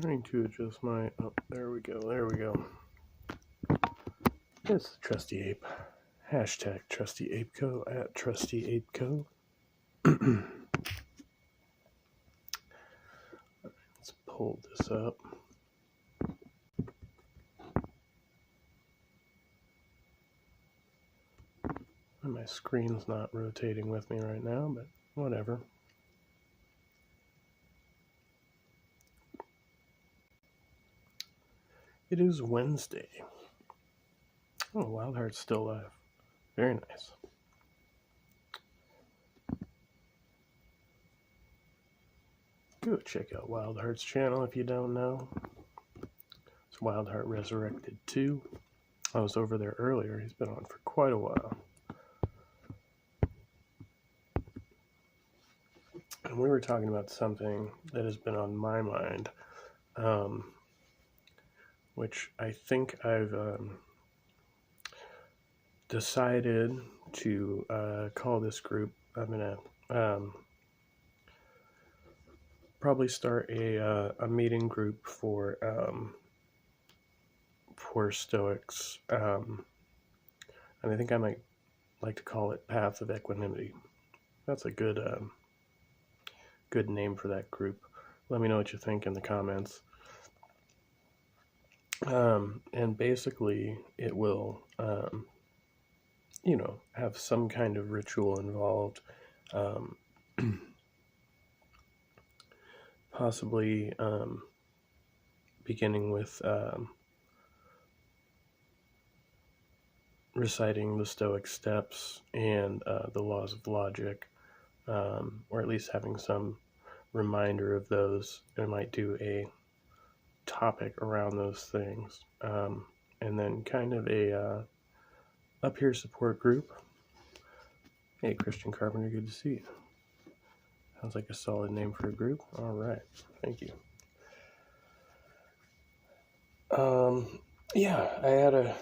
Trying to adjust my, oh, there we go. It's the Trusty Ape. Hashtag Trusty Apeco at Trusty Apeco. Let's pull this up. My screen's not rotating with me right now, but whatever. It is Wednesday. Oh, Wildheart's still alive. Very nice. Go check out Wildheart's channel if you don't know. It's Wildheart Resurrected 2. I was over there earlier. He's been on for quite a while. And we were talking about something that has been on my mind, which I think I've decided to call this group. I'm going to probably start a meeting group for Stoics. And I think I might like to call it Path of Equanimity. That's a good good name for that group. Let me know what you think in the comments. And basically it will, have some kind of ritual involved, possibly beginning with reciting the Stoic steps and the laws of logic, or at least having some reminder of those. I might do a topic around those things, and then kind of a up here support group. Hey, Christian Carpenter, good to see you. Sounds like a solid name for a group. All right, thank you. Yeah, I had a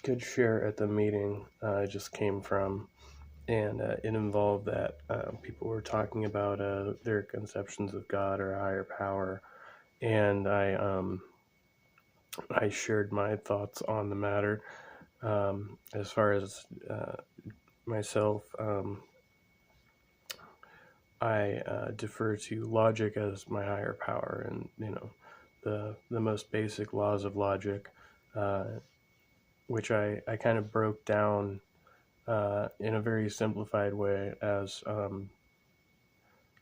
good share at the meeting I just came from, and it involved that people were talking about their conceptions of God or a higher power, and I shared my thoughts on the matter. As far as myself, I defer to logic as my higher power, and the most basic laws of logic, which I kind of broke down in a very simplified way as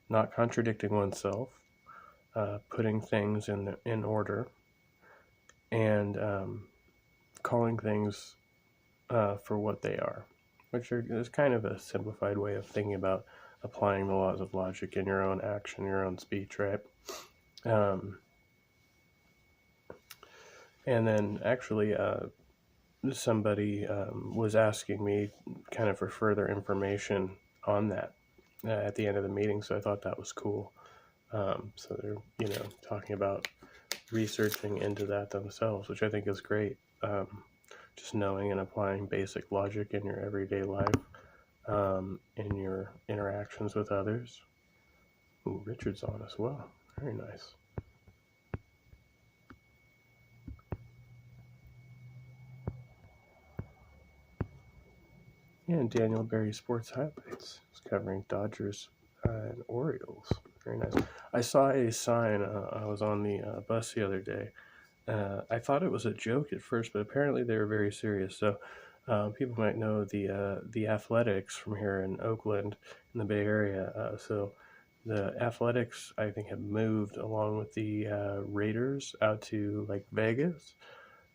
not contradicting oneself, putting things in order, and calling things for what they are, which is kind of a simplified way of thinking about applying the laws of logic in your own action, your own speech, right? And then actually somebody was asking me kind of for further information on that at the end of the meeting, so I thought that was cool. So they're, talking about researching into that themselves, which I think is great. Just knowing and applying basic logic in your everyday life, in your interactions with others. Ooh, Richard's on as well. Very nice. And Daniel Berry Sports Highlights is covering Dodgers and Orioles. Very nice. I saw a sign. I was on the bus the other day. I thought it was a joke at first, but apparently they were very serious. So people might know the Athletics from here in Oakland, in the Bay Area. So the Athletics, I think, have moved along with the Raiders out to like Vegas.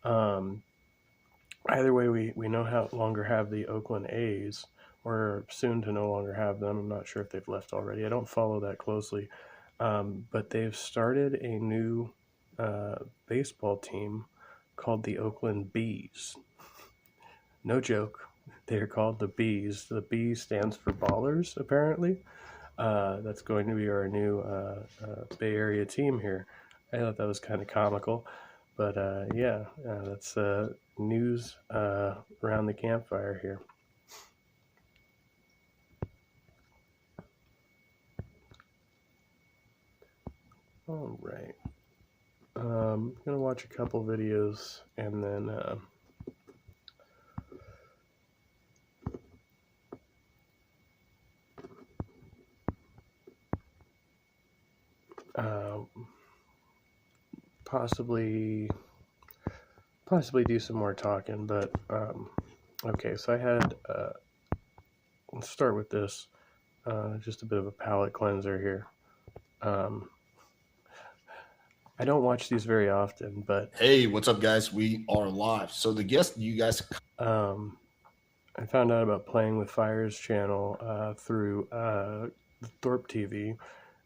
Either way, we no longer have the Oakland A's, or soon to no longer have them. I'm not sure if they've left already. I don't follow that closely, but they've started a new baseball team called the Oakland Bees. No joke. They're called the Bees. The B stands for ballers, apparently. That's going to be our new Bay Area team here. I thought that was kind of comical. But yeah, that's news around the campfire here. All right. I'm gonna watch a couple videos and then uh, possibly do some more talking. But okay, so I had let's start with this. Just a bit of a palate cleanser here. Um, I don't watch these very often, but Hey, what's up, guys? We are live. So the guest you guys, um, I found out about Playing with Fire's channel through Thorpe TV,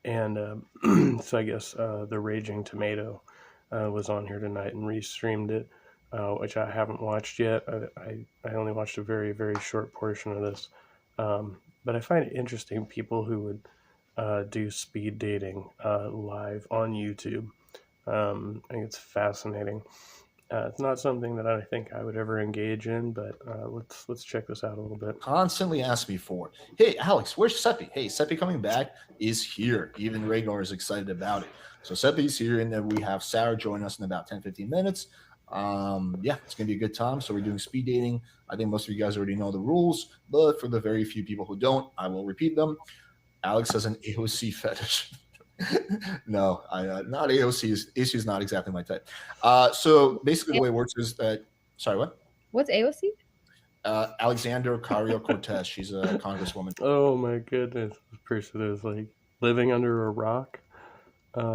and so I guess the Raging Tomato was on here tonight and restreamed it, which I haven't watched yet. I only watched a very short portion of this, but I find it interesting people who would do speed dating live on YouTube. I think it's fascinating. It's not something that I think I would ever engage in, but let's check this out a little bit. constantly ask me for. Hey, Alex, where's Seppi? Hey, Seppi coming back is here. Even Rhaegar is excited about it. So Seppi's here, and then we have Sarah join us in about 10, 15 minutes. Yeah, it's going to be a good time. So we're doing speed dating. I think most of you guys already know the rules, but for the very few people who don't, I will repeat them. Alex has an AOC fetish. No, not AOC. AOC is not exactly my type. So basically, the way it works is that. Sorry, what? What's AOC? Alexander Cario Cortez. She's a congresswoman Oh my goodness, this person is like living under a rock.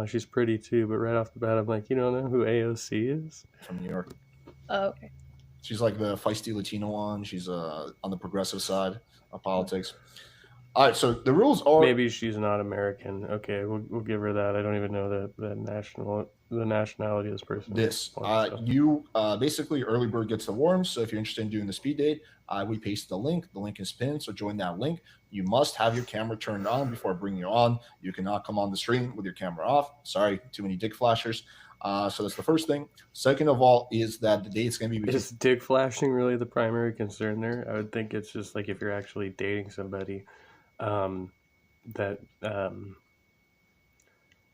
She's pretty too, but right off the bat, I'm like, you don't know who AOC is? from New York. Oh, okay. She's like the feisty Latino one. She's on the progressive side of politics. All right, so the rules are Maybe she's not American. Okay, we'll give her that. I don't even know the nationality of this person. this. You basically early bird gets the worm. So if you're interested in doing the speed date, we paste the link. The link is pinned, so join that link. You must have your camera turned on before I bring you on. You cannot come on the stream with your camera off. Sorry, too many dick flashers. So that's the first thing. Second of all is that the date's going to be. Is dick flashing really the primary concern there? I would think it's just like if you're actually dating somebody, that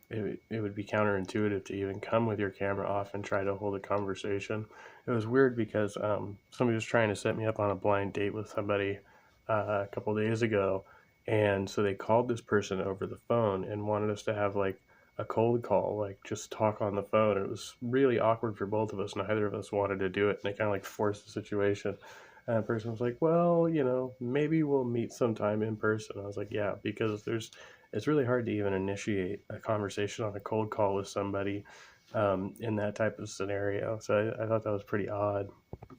it would be counterintuitive to even come with your camera off and try to hold a conversation. It was weird because somebody was trying to set me up on a blind date with somebody a couple days ago, and so they called this person over the phone and wanted us to have like a cold call, like just talk on the phone. It was really awkward for both of us. Neither of us wanted to do it, and they kind of like forced the situation. And the person was like, "Well, maybe we'll meet sometime in person." I was like, "Yeah," because it's really hard to even initiate a conversation on a cold call with somebody in that type of scenario. So I thought that was pretty odd.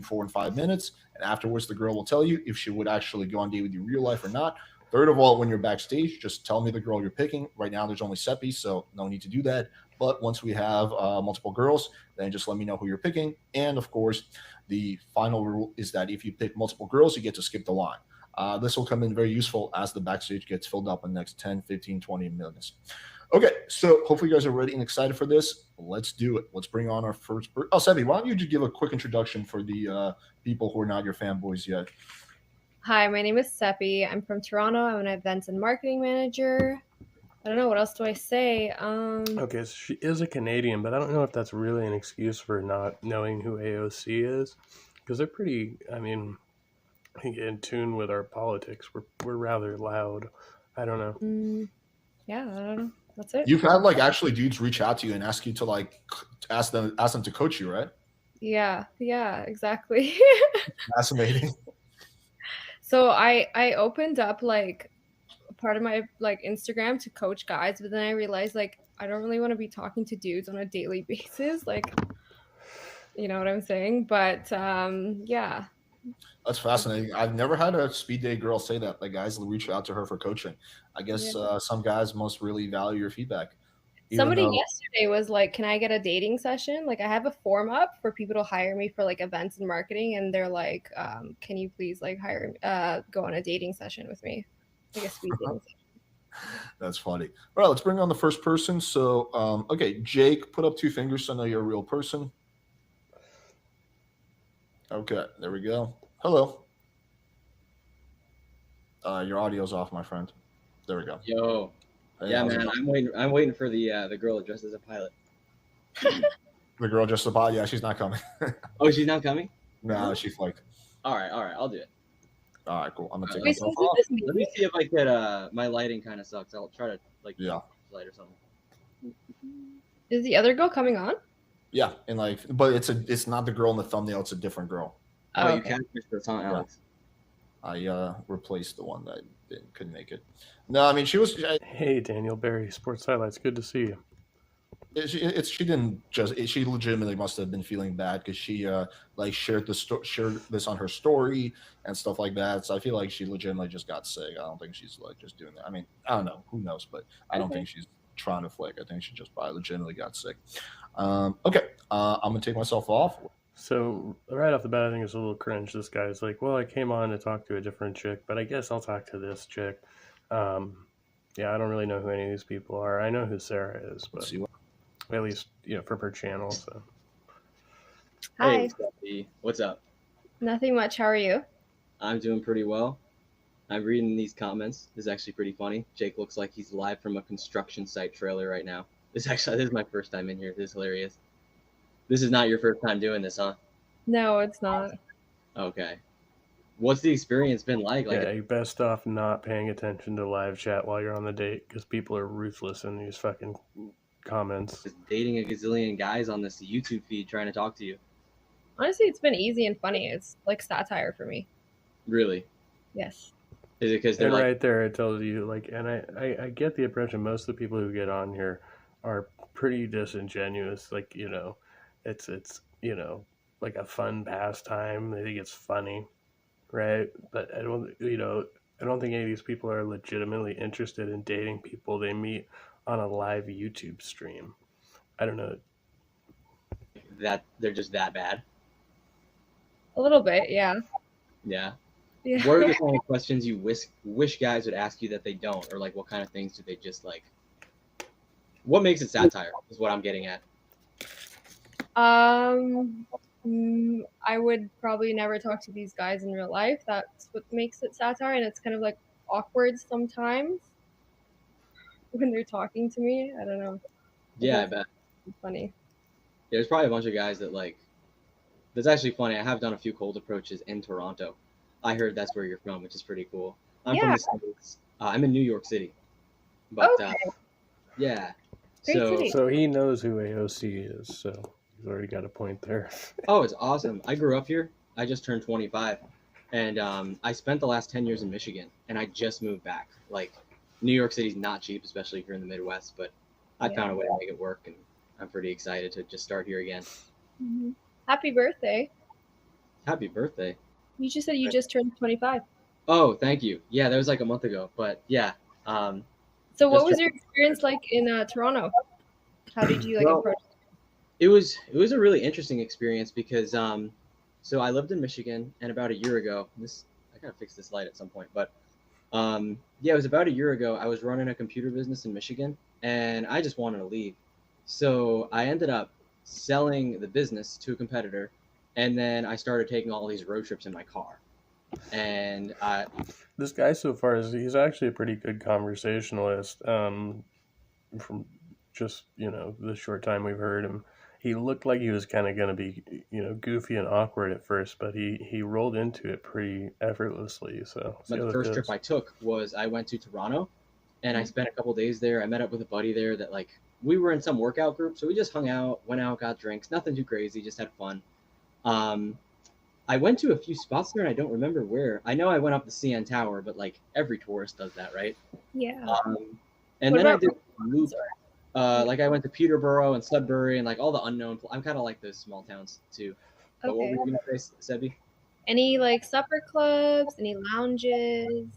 4 and 5 minutes, and afterwards the girl will tell you if she would actually go on date with you in real life or not. Third of all, when you're backstage, just tell me the girl you're picking. Right now, there's only Seppi, so no need to do that. But once we have multiple girls, then just let me know who you're picking. And of course, the final rule is that if you pick multiple girls, you get to skip the line. This will come in very useful as the backstage gets filled up in the next 10, 15, 20 minutes. Okay, so hopefully you guys are ready and excited for this. Let's do it. Let's bring on our first. Oh, Sebi, why don't you just give a quick introduction for the people who are not your fanboys yet? Hi, my name is Seppi. I'm from Toronto. I'm an events and marketing manager. I don't know, what else do I say? Okay, so she is a Canadian, but I don't know if that's really an excuse for not knowing who AOC is, because they're pretty. I mean, in tune with our politics. We're rather loud. I don't know. Yeah, I don't know. That's it. You've had like actually dudes reach out to you and ask you to like ask them to coach you, right? Yeah, exactly. Fascinating. So I opened up like part of my like Instagram to coach guys, but then I realized like I don't really want to be talking to dudes on a daily basis. Like, you know what I'm saying? But yeah. That's fascinating. I've never had a speed date girl say that. Like guys reach out to her for coaching. I guess some guys most really value your feedback. Somebody yesterday was like, "Can I get a dating session? Like, I have a form up for people to hire me for like events and marketing, and they're like, can you please like go on a dating session with me, like a speed dating session." That's funny. All right, let's bring on the first person. So, okay, Jake, put up 2 fingers so I know you're a real person. Okay, there we go. Hello. Your audio's off, my friend. There we go. Yo. Yeah, man, I'm waiting for the girl dressed as a pilot. The girl just about, yeah, she's not coming. Oh, she's not coming? No, she flaked. All right, I'll do it. All right, cool. I'm gonna take Wait, myself so is off. this me? Let me see if I could. My lighting kind of sucks. I'll try to like Yeah. light or something. Is the other girl coming on? Yeah, and like, but it's not the girl in the thumbnail. It's a different girl. Oh, you okay. can't fix this, huh, Alex? I replaced the one that couldn't make it. No, I mean she was. Hey, Daniel Barry, Sports Highlights. Good to see you. She didn't just. She legitimately must have been feeling bad because she like shared this on her story and stuff like that. So I feel like she legitimately just got sick. I don't think she's like just doing that. I mean, I don't know. Who knows? But I don't think she's trying to flake. I think she just probably legitimately got sick. Okay, I'm gonna take myself off. So right off the bat, I think it's a little cringe. This guy's like, well, I came on to talk to a different chick, but I guess I'll talk to this chick. Yeah, I don't really know who any of these people are. I know who Sarah is, but Let's see what. at least from her channel. So Hi. Hey, Stephanie. What's up? Nothing much. How are you? I'm doing pretty well. I'm reading these comments. This is actually pretty funny. Jake looks like he's live from a construction site trailer right now. This is my first time in here. This is hilarious. This is not your first time doing this, huh? No, it's not. Okay. What's the experience been like? yeah, you're best off not paying attention to live chat while you're on the date because people are ruthless in these fucking comments. Just dating a gazillion guys on this YouTube feed trying to talk to you. Honestly, it's been easy and funny. It's like satire for me. Really? Yes. Is it because they're And like, right there, it tells you like, and I get the impression most of the people who get on here are pretty disingenuous. Like it's like a fun pastime. They think it's funny, right? But I don't think any of these people are legitimately interested in dating people they meet on a live YouTube stream. I don't know. that they're just that bad? A little bit, yeah. Yeah. Yeah. What are the kind of questions you wish guys would ask you that they don't, or like what kind of things do they just like? What makes it satire is what I'm getting at. I would probably never talk to these guys in real life. That's what makes it satire, and it's kind of like awkward sometimes when they're talking to me. I don't know. Yeah, I bet. It's funny. There's probably a bunch of guys that like. That's actually funny. I have done a few cold approaches in Toronto. I heard that's where you're from, which is pretty cool. I'm from the States. I'm in New York City. But Okay. yeah. Great city. So he knows who AOC is. So he's already got a point there. Oh, it's awesome. I grew up here. I just turned 25. And I spent the last 10 years in Michigan. And I just moved back. Like, New York City's not cheap, especially if you're in the Midwest. But I found a way to make it work. And I'm pretty excited to just start here again. Mm-hmm. Happy birthday. Happy birthday. You just said you just turned 25. Oh, thank you. Yeah, that was like a month ago. But yeah. So what was your experience like in Toronto? How did you approach it? It was a really interesting experience because so I lived in Michigan, and about a year ago, I gotta fix this light at some point, but it was about a year ago. I was running a computer business in Michigan, and I just wanted to leave. So I ended up selling the business to a competitor, and then I started taking all these road trips in my car. And this guy so far he's actually a pretty good conversationalist. From just the short time we've heard him, he looked like he was kind of going to be goofy and awkward at first, but he rolled into it pretty effortlessly. So the first trip I took was I went to Toronto, and I spent a couple days there. I met up with a buddy there that like we were in some workout group, so we just hung out, went out, got drinks, nothing too crazy, just had fun. I went to a few spots there, and I don't remember where. I know I went up the CN Tower, but like every tourist does that, right? Yeah. And then I did loop. Like I went to Peterborough and Sudbury and like all the unknown. I'm kind of like those small towns too. But what were you gonna say, Sebi? Any like supper clubs? Any lounges?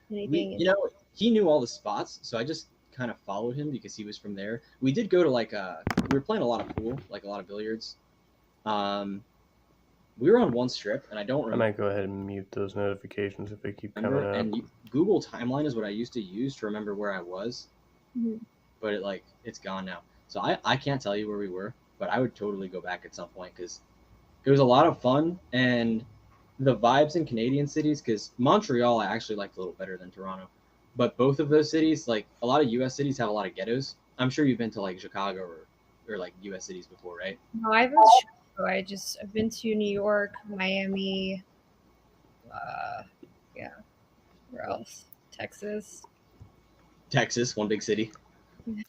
Anything? He knew all the spots, so I just kind of followed him because he was from there. We did go to like we were playing a lot of pool, like a lot of billiards. We were on one strip, and I don't remember. I might go ahead and mute those notifications if they keep coming up. And Google Timeline is what I used to use to remember where I was, but it's gone now. So I can't tell you where we were, but I would totally go back at some point because it was a lot of fun, and the vibes in Canadian cities, because Montreal I actually liked a little better than Toronto, But both of those cities, like a lot of U.S. cities, have a lot of ghettos. I'm sure you've been to like Chicago or like U.S. cities before, right? No, I haven't. I've been to New York, Miami. Yeah. Where else? Texas. Texas, one big city.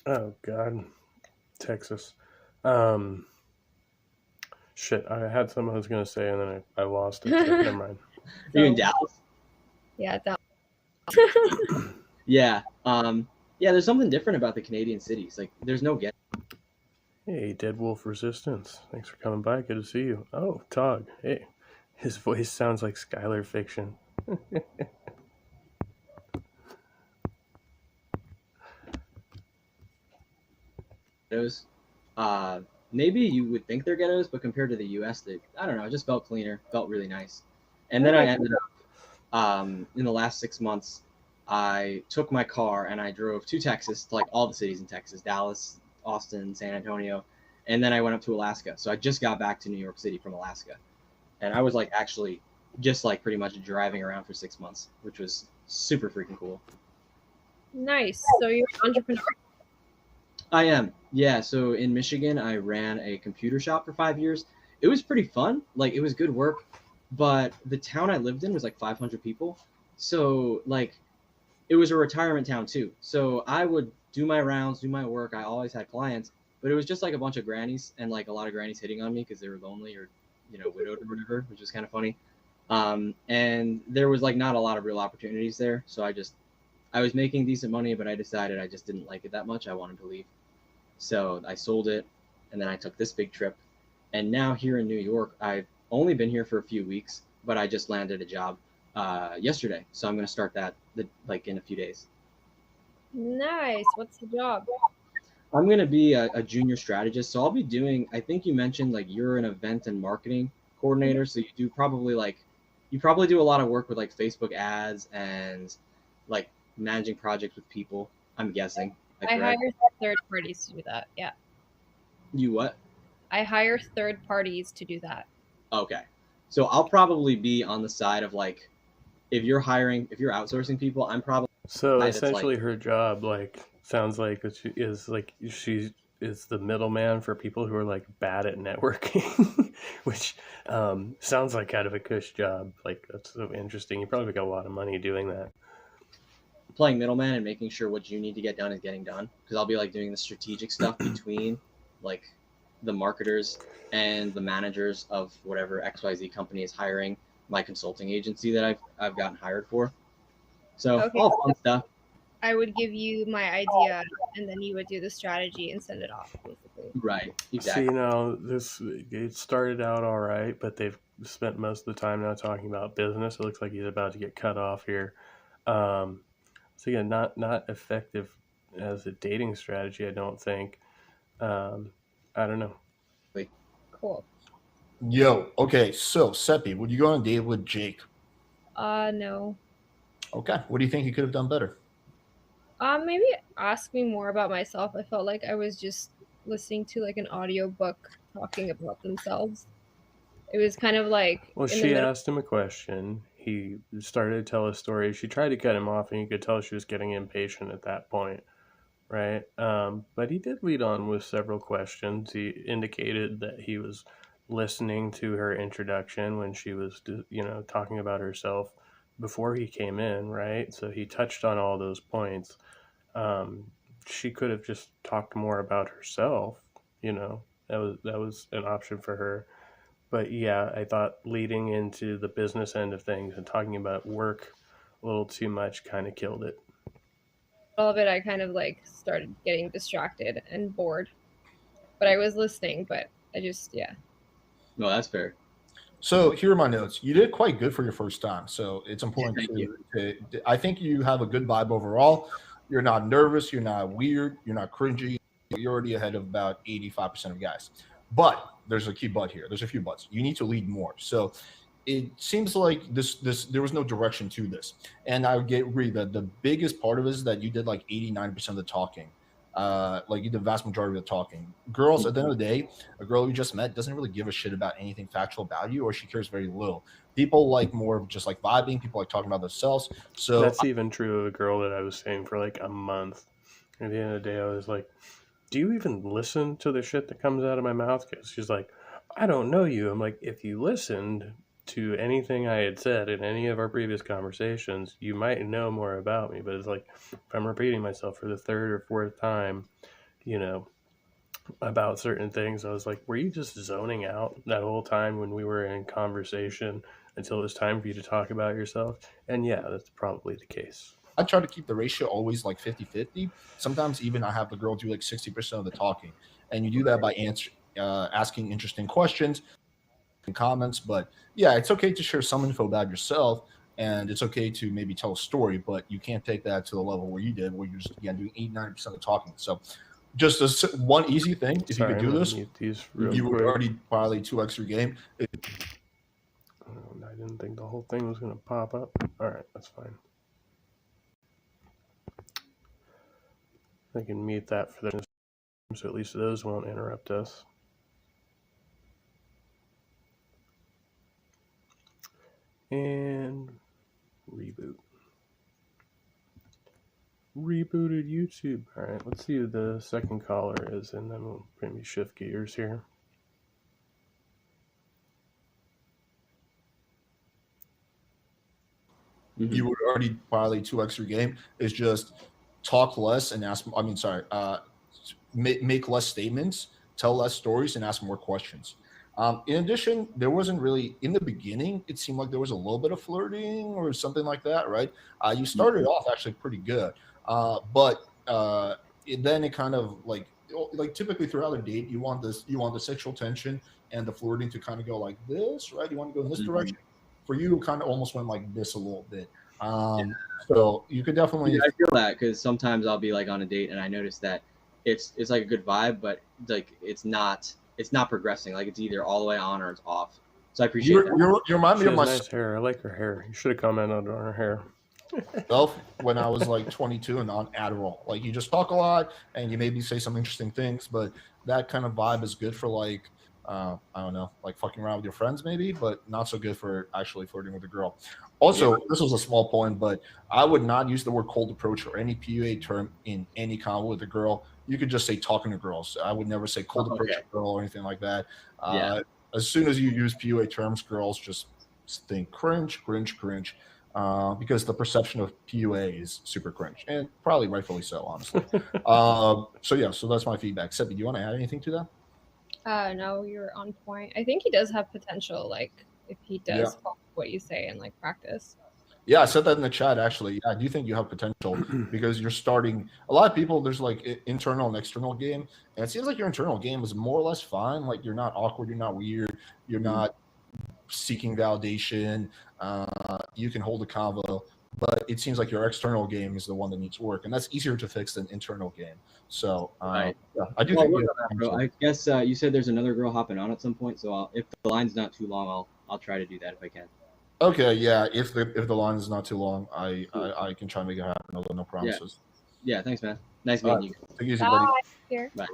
Oh God, Texas. Shit, I had something I was gonna say and then I lost it. So never mind. Are you in Dallas? Yeah, Dallas. Yeah. Yeah, there's something different about the Canadian cities. Like, there's no ghetto. Hey, Dead Wolf Resistance. Thanks for coming by. Good to see you. Oh, Tog. Hey, his voice sounds like Skylar Fiction. Ghettos. Maybe you would think they're ghettos, but compared to the U.S., I don't know. It just felt cleaner, felt really nice. And then I ended up in the last 6 months, I took my car and I drove to Texas, to like all the cities in Texas, Dallas, Austin, San Antonio, and then I went up to Alaska. So I just got back to New York City from Alaska, and I was like actually just like pretty much driving around for 6 months, which was super freaking cool. Nice. So you're an entrepreneur. I am. Yeah. So in Michigan, I ran a computer shop for 5 years. It was pretty fun. Like, it was good work, but the town I lived in was like 500 people. So like, it was a retirement town too. So I would do my rounds, do my work. I always had clients, but it was just like a bunch of grannies and like a lot of grannies hitting on me because they were lonely or, widowed or whatever, which was kind of funny. And there was like not a lot of real opportunities there. So I was making decent money, but I decided I just didn't like it that much. I wanted to leave. So I sold it, and then I took this big trip. And now here in New York, I've only been here for a few weeks, but I just landed a job yesterday. So I'm going to start that like in a few days. Nice. What's the job? I'm going to be a junior strategist. So I'll be doing, I think you mentioned like you're an event and marketing coordinator. So you probably do a lot of work with like Facebook ads and like managing projects with people, I'm guessing. I hire third parties to do that. Yeah. You what? I hire third parties to do that. Okay. So I'll probably be on the side of like, if you're outsourcing people, I'm probably. So essentially her job sounds like she is the middleman for people who are like bad at networking, which sounds like kind of a cush job. Like, that's so interesting. You probably make a lot of money doing that. Playing middleman and making sure what you need to get done is getting done, because I'll be like doing the strategic stuff between like the marketers and the managers of whatever XYZ company is hiring my consulting agency that I've gotten hired for. So Okay. all fun stuff. I would give you my idea, and then you would do the strategy and send it off, basically. Right. Exactly. It started out all right, but they've spent most of the time now talking about business. It looks like he's about to get cut off here. So again, not effective as a dating strategy, I don't think. I don't know. Cool. Yo, okay, so Seppi, would you go on a date with Jake? No. Okay, what do you think he could have done better? Maybe ask me more about myself. I felt like I was just listening to like an audiobook talking about themselves. It was kind of like. Well, she asked him a question. He started to tell a story. She tried to cut him off, and you could tell she was getting impatient at that point, right? But he did lead on with several questions. He indicated that he was listening to her introduction when she was, talking about herself before he came in, right? So he touched on all those points. She could have just talked more about herself. That was an option for her. But yeah, I thought leading into the business end of things and talking about work a little too much kind of killed it. All of it, I kind of like started getting distracted and bored. But I was listening, but I just, yeah. No, that's fair. So here are my notes. You did quite good for your first time. So it's important I think you have a good vibe overall. You're not nervous. You're not weird. You're not cringy. You're already ahead of about 85% of guys. But there's a key but here. There's a few buts. You need to lead more. So it seems like this there was no direction to this. And I agree that the biggest part of it is that you did like 89% of the talking. like the vast majority of the talking. Girls, at the end of the day, a girl you just met doesn't really give a shit about anything factual about you, or she cares very little. People like more of just like vibing. People like talking about themselves. So That's even true of a girl that I was seeing for like a month. At the end of the day, I was like, do you even listen to the shit that comes out of my mouth? Because she's like, I don't know you. I'm like, if you listened to anything I had said in any of our previous conversations, you might know more about me. But it's like, if I'm repeating myself for the third or fourth time, you know, about certain things, I was like, were you just zoning out that whole time when we were in conversation until it was time for you to talk about yourself? And yeah, that's probably the case. I try to keep the ratio always like 50-50. Sometimes even I have the girl do like 60% of the talking. And you do that by asking interesting questions and comments. But yeah, it's okay to share some info about yourself. And it's okay to maybe tell a story, but you can't take that to the level where you did, where you're just, again, doing 80-90% of the talking. So just one easy thing, if Sorry, you could do I'm this, gonna mute these real you would quick. already probably 2x your game. I didn't think the whole thing was going to pop up. All right, that's fine. I can mute that for the so at least those won't interrupt us. And reboot. Rebooted YouTube. All right, let's see who the second caller is, and then we'll maybe shift gears here. You would already probably 2x your game. Is just talk less and ask. I mean, sorry, make less statements, tell less stories, and ask more questions. In addition, there wasn't really in the beginning. It seemed like there was a little bit of flirting or something like that, right? You started off actually pretty good, but then it kind of like typically throughout a date, you want the sexual tension and the flirting to kind of go like this, right? You want to go in this direction. For you, it kind of almost went like this a little bit. So you could definitely. Yeah, I feel that because sometimes I'll be like on a date and I notice that it's like a good vibe, but like it's not progressing. Like it's either all the way on or it's off. So I appreciate that. You remind She me of has my nice hair. I like her hair. You should have commented on her hair. self when I was like 22 and on Adderall. Like you just talk a lot and you maybe say some interesting things, but that kind of vibe is good for like I don't know, like fucking around with your friends maybe, but not so good for actually flirting with a girl. Also, this was a small point, but I would not use the word cold approach or any PUA term in any convo with a girl. You could just say talking to girls. I would never say cold approach a girl or anything like that. As soon as you use PUA terms, girls just think cringe, cringe, cringe. Because the perception of PUA is super cringe, and probably rightfully so, honestly. So that's my feedback. Seppi, do you want to add anything to that? No, you're on point. I think he does have potential, like if he does follow what you say and like practice. Yeah, I said that in the chat actually. Yeah, I do think you have potential because you're starting. A lot of people, there's like internal and external game, and it seems like your internal game is more or less fine. Like you're not awkward, you're not weird, you're not seeking validation. You can hold a convo, but it seems like your external game is the one that needs work, and that's easier to fix than internal game. So right. Yeah, I do think. Bro. I guess you said there's another girl hopping on at some point, so if the line's not too long, I'll try to do that if I can. Okay, yeah. If the line is not too long, I can try and make it happen. Although no promises. Yeah. Thanks, man. Nice meeting you. Take it easy, buddy. Here. Bye.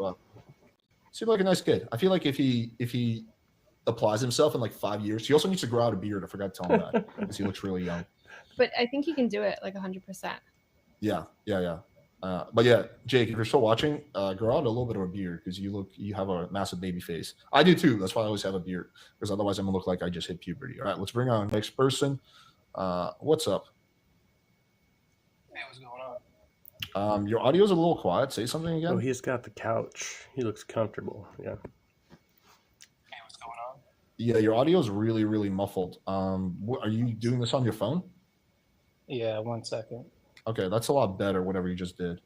Seems like a nice kid. I feel like if he applies himself in like 5 years, he also needs to grow out a beard. I forgot to tell him that because he looks really young. But I think he can do it like 100%. Yeah. But yeah, Jake, if you're still watching, grow out a little bit of a beard because you have a massive baby face. I do too. That's why I always have a beard because otherwise I'm gonna look like I just hit puberty. All right, let's bring on the next person. What's up? Hey, what's going on? Your audio's a little quiet. Say something again. Oh, he's got the couch. He looks comfortable. Yeah. Hey, what's going on? Yeah, your audio is really, really muffled. Are you doing this on your phone? Yeah, 1 second. Okay, that's a lot better, whatever you just did.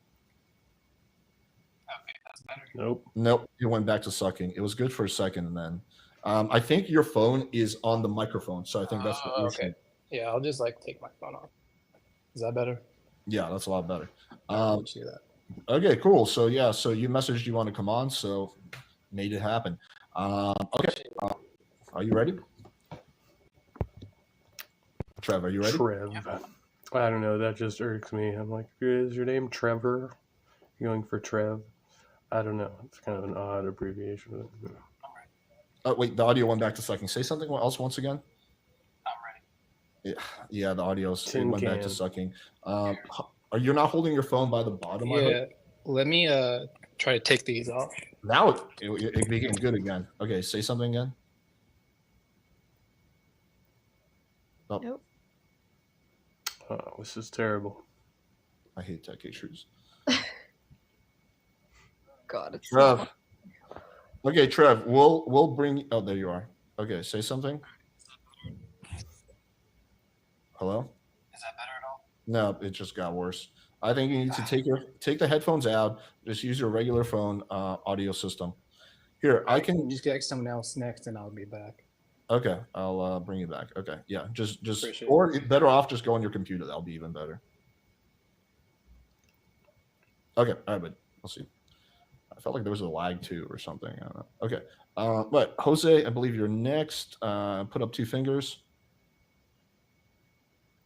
Okay, that's better. Nope. It went back to sucking. It was good for a second, and then I think your phone is on the microphone, so I think that's the issue. Okay. Yeah, I'll just like take my phone off. Is that better? Yeah, that's a lot better. See that. Okay, cool. So yeah, so you messaged you want to come on, so made it happen. Okay, are you ready? Trev, are you ready? Trev. I don't know. That just irks me. I'm like, is your name Trevor? going for Trev. I don't know. It's kind of an odd abbreviation. Oh, wait, the audio went back to sucking. Say something else once again. I'm ready. Yeah, the audio's it Tin went back to can. sucking. Are you not holding your phone by the bottom? I hope? Yeah. Let me try to take these off. Now it became good again. Okay, say something again. Oh, Nope. Oh, this is terrible. I hate tech issues. God, it's so Trev. fun. Okay, Trev, we'll bring. Oh, there you are. Okay, say something. Hello. Is that better at all? No, it just got worse. I think you need to take the headphones out. Just use your regular phone audio system. Here, I can just get someone else next, and I'll be back. Okay, I'll bring you back. Okay, yeah, just Appreciate or better off just go on your computer. That'll be even better. Okay, all right, but we'll see. I felt like there was a lag too or something. I don't know. Okay, but Jose, I believe you're next. Put up 2 fingers.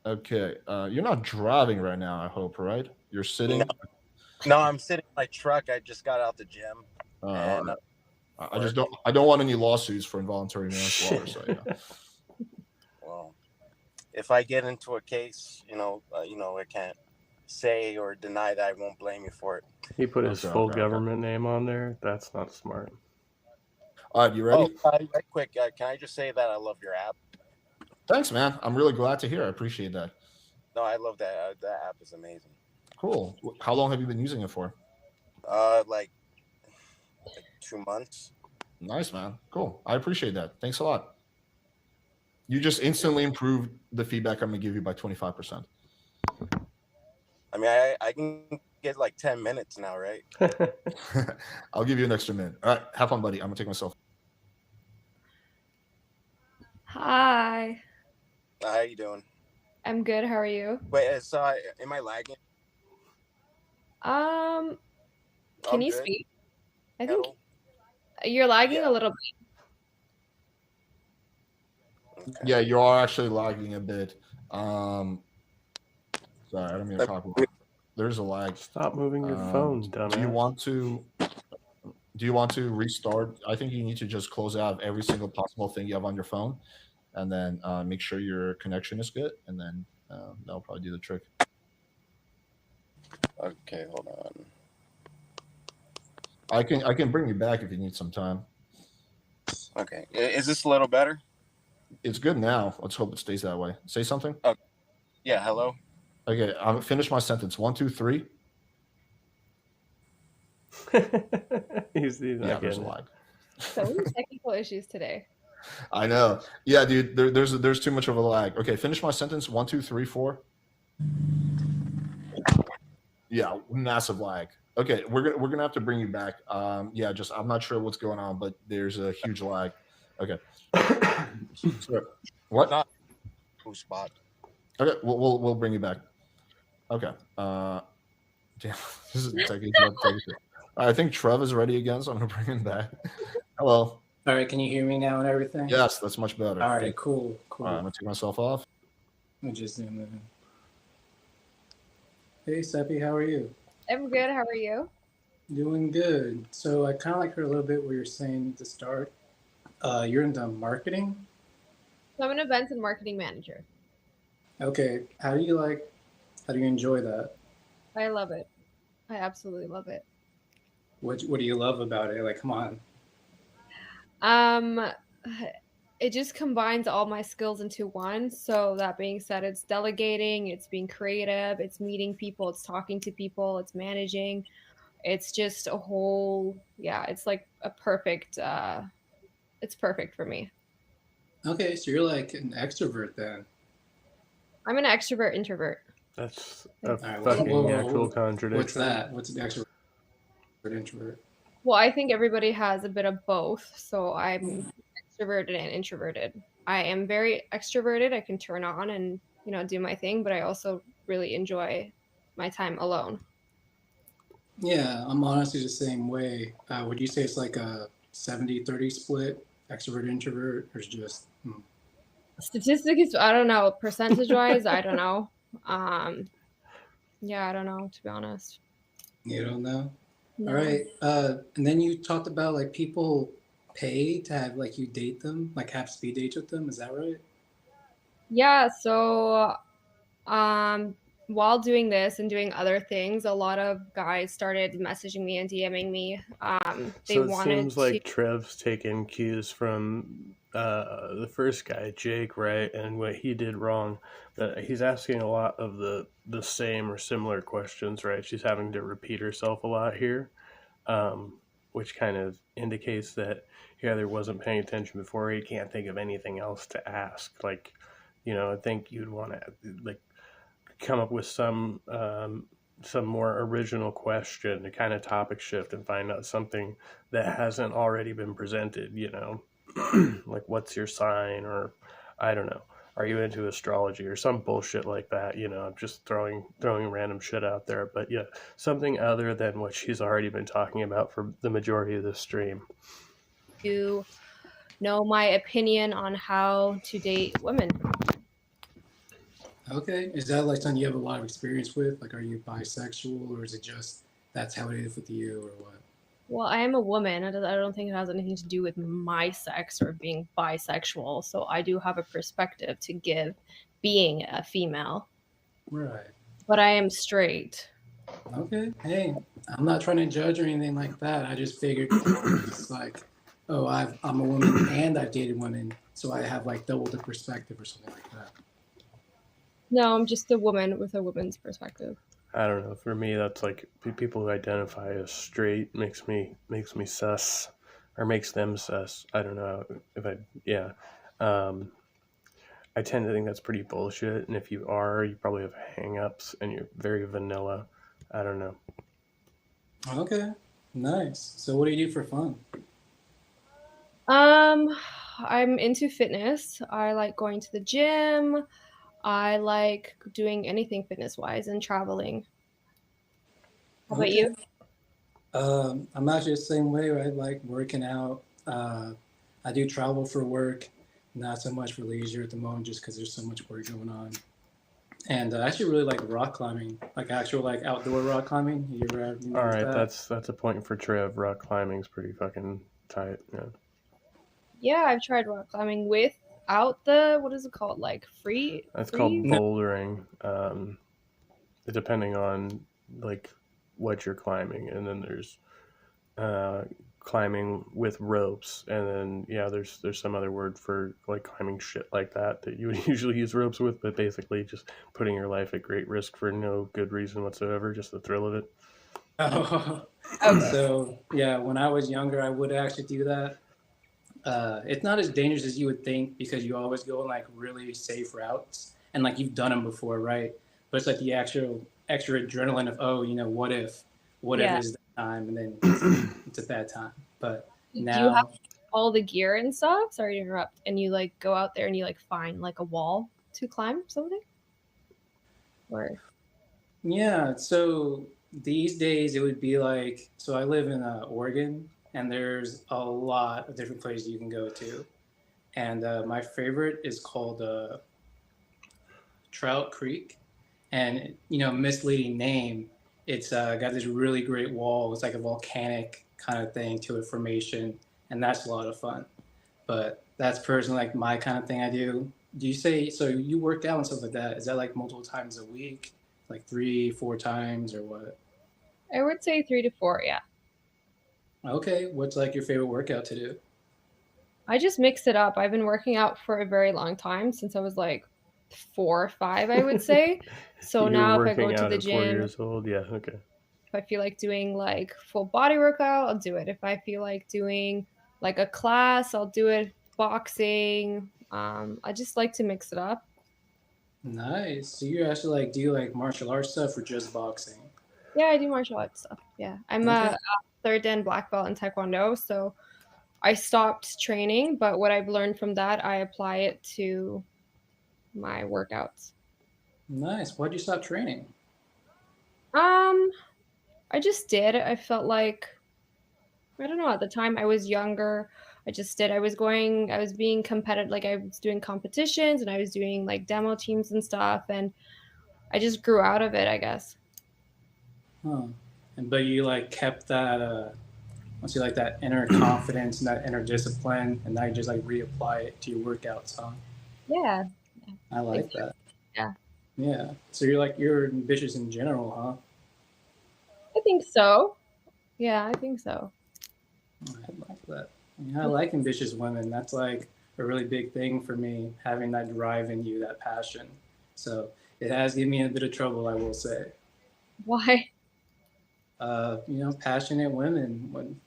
Okay, you're not driving right now. I hope, right? You're sitting. No, I'm sitting in my truck. I just got out the gym. And, I don't want any lawsuits for involuntary manslaughter. So yeah. Well, if I get into a case, I can't say or deny that. I won't blame you for it. He put his full government name on there. That's not smart. All right, you ready? Right quick, can I just say that I love your app? Thanks, man. I'm really glad to hear. I appreciate that. No, I love that. That app is amazing. Cool. How long have you been using it for? Like 2 months. Nice, man. Cool. I appreciate that. Thanks a lot. You just instantly improved the feedback I'm going to give you by 25%. I mean, I can get like 10 minutes now, right? I'll give you an extra minute. All right. Have fun, buddy. I'm going to take myself. Hi. How you doing? I'm good. How are you? Wait, so am I lagging? Can you good. speak? I think you're lagging a little bit. Okay. Yeah, you are actually lagging a bit. Sorry, I don't mean to talk about. There's a lag. Stop moving your phone, dumbass. Do you want to restart? I think you need to just close out every single possible thing you have on your phone, and then make sure your connection is good, and then that'll probably do the trick. Okay, hold on. I can bring you back if you need some time. Okay, is this a little better? It's good now. Let's hope it stays that way. Say something. Okay. Yeah. Hello. Okay, I'll finish my sentence. 1, 2, 3. He's Yeah, there's a lag. So many technical issues today. I know. Yeah, dude. There's too much of a lag. Okay, finish my sentence. 1, 2, 3, 4. Yeah, massive lag. Okay, we're gonna have to bring you back. Yeah, just I'm not sure what's going on, but there's a huge lag. Okay. So, what? Not who spot. Okay, we'll bring you back. Okay. Damn, this is taking. I think Trev is ready again, so I'm gonna bring him back. Hello. All right, can you hear me now and everything? Yes, that's much better. All right, cool. I'm gonna take myself off. Let me just zoom in. Hey, Seppi, how are you? I'm good. How are you? Doing good. So I kind of like heard a little bit what you're saying at the start. You're into marketing? So I'm an events and marketing manager. Okay. How do you enjoy that? I love it. I absolutely love it. What do you love about it? Like, come on. It just combines all my skills into one. So that being said, it's delegating, it's being creative, it's meeting people, it's talking to people, it's managing. It's just a whole, it's like a perfect, it's perfect for me. Okay, so you're like an extrovert then. I'm an extrovert introvert. That's a Right, fucking actual contradiction. What's that? What's an extrovert introvert? Well, I think everybody has a bit of both. So I'm extroverted and introverted. I am very extroverted. I can turn on and, do my thing, but I also really enjoy my time alone. Yeah, I'm honestly the same way. Would you say it's like a 70-30 split, extrovert, introvert, or is just... Statistics, I don't know. Percentage-wise, I don't know. I don't know, to be honest. You don't know? No. All right. And then you talked about like people pay to have like you date them, like have speed dates with them. Is that right? Yeah, so while doing this and doing other things, a lot of guys started messaging me and DMing me. They So it wanted seems to. like Trev's taken cues from the first guy, Jake, right? And what he did wrong. He's asking a lot of the same or similar questions, right? She's having to repeat herself a lot here, which kind of indicates that he either wasn't paying attention before or he can't think of anything else to ask. Like, I think you'd want to like come up with some more original question to kind of topic shift and find out something that hasn't already been presented, like what's your sign, or I don't know, are you into astrology or some bullshit like that. I'm just throwing random shit out there, but yeah, something other than what she's already been talking about for the majority of the stream. To know my opinion on how to date women. Okay. Is that like something you have a lot of experience with? Like, are you bisexual, or is it just that's how it is with you, or what? Well, I am a woman. I don't think it has anything to do with my sex or being bisexual. So I do have a perspective to give being a female, Right. but I am straight. Okay. Hey, I'm not trying to judge or anything like that. I just figured it's like, oh, I'm a woman and I've dated women, so I have like double the perspective or something like that. No, I'm just a woman with a woman's perspective. I don't know. For me, that's like people who identify as straight makes me sus, or makes them sus. I don't know if yeah. I tend to think that's pretty bullshit. And if you are, you probably have hang-ups and you're very vanilla. I don't know. Okay. Nice. So what do you do for fun? I'm into fitness. I like going to the gym. I like doing anything fitness wise and traveling. How about you? I'm actually the same way. I like working out. I do travel for work, not so much for leisure at the moment, just because there's so much work going on. And I actually really like rock climbing, like actual like outdoor rock climbing. You ever have anything All like right, that? that's a point for Trev. Rock climbing's pretty fucking tight. Yeah. Yeah, I've tried rock climbing without the what is it called? Like That's called free. bouldering. Depending on like what you're climbing, and then there's climbing with ropes, and then yeah, there's some other word for like climbing shit like that you would usually use ropes with, but basically just putting your life at great risk for no good reason whatsoever, just the thrill of it. Oh. Okay. So yeah, when I was younger, I would actually do that. It's not as dangerous as you would think because you always go on like really safe routes and like you've done them before, right? But it's like the actual extra adrenaline of what if Yeah. is the time, and then it's a bad time. But Do you have now, all the gear and stuff? Sorry to interrupt. And you like go out there and you like find like a wall to climb something? Or yeah. So these days it would be like, so I live in Oregon, and there's a lot of different places you can go to, and my favorite is called Trout Creek, and misleading name. It's got this really great wall. It's like a volcanic kind of thing to it formation, and that's a lot of fun. But that's personally like my kind of thing I do. Do you say so? You work out and stuff like that? Is that like multiple times a week, like 3, 4 times, or what? I would say 3 to 4, yeah. Okay, what's like your favorite workout to do? I just mix it up. I've been working out for a very long time since I was like 4 or 5, I would say. So You're now if I go working to out the at 4 gym, years old. Yeah, okay. if I feel like doing like full body workout, I'll do it. If I feel like doing like a class, I'll do it. Boxing. I just like to mix it up. Nice. So you actually like do you like martial arts stuff or just boxing? Yeah, I do martial arts stuff. Yeah, I'm Okay. a third dan black belt in Taekwondo, so I stopped training, but what I've learned from that, I apply it to my workouts. Nice. Why'd you stop training? Um, I just did. I felt like I don't know, at the time I was younger. I just did. I was being competitive, like I was doing competitions and I was doing like demo teams and stuff, and I just grew out of it, I guess. Huh. and but you like kept that once you like that inner confidence and that inner discipline, and now you just like reapply it to your workouts, huh? Yeah. I like that. Yeah. Yeah. So you're ambitious in general, huh? I think so. Yeah, I think so. I like that. Yeah, I like ambitious women. That's like a really big thing for me, having that drive in you, that passion. So it has given me a bit of trouble, I will say. Why? Passionate women, when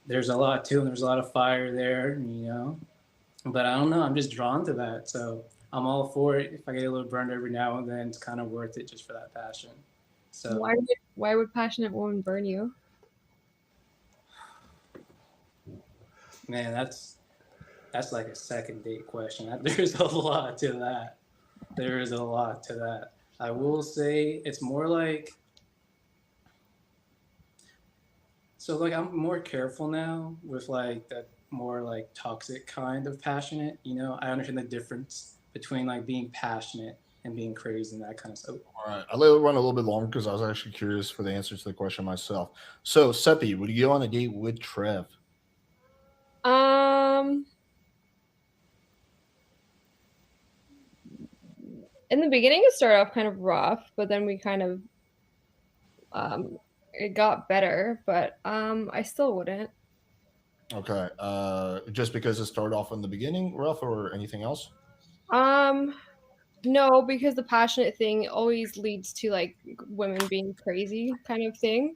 there's a lot to them, there's a lot of fire there. But I don't know, I'm just drawn to that. So I'm all for it. If I get a little burned every now and then, it's kind of worth it just for that passion. So Why would passionate women burn you? man, that's like a second date question. There's a lot to that. There is a lot to that. I will say it's more like, so like I'm more careful now with like that more like toxic kind of passionate. I understand the difference between like being passionate and being crazy and that kind of stuff. All right, I let it run a little bit longer because I was actually curious for the answer to the question myself. So, Seppi, would you go on a date with Trev? In the beginning, it started off kind of rough, but then we kind of it got better. But I still wouldn't. Okay, just because it started off in the beginning rough, or anything else? No, because the passionate thing always leads to like women being crazy kind of thing,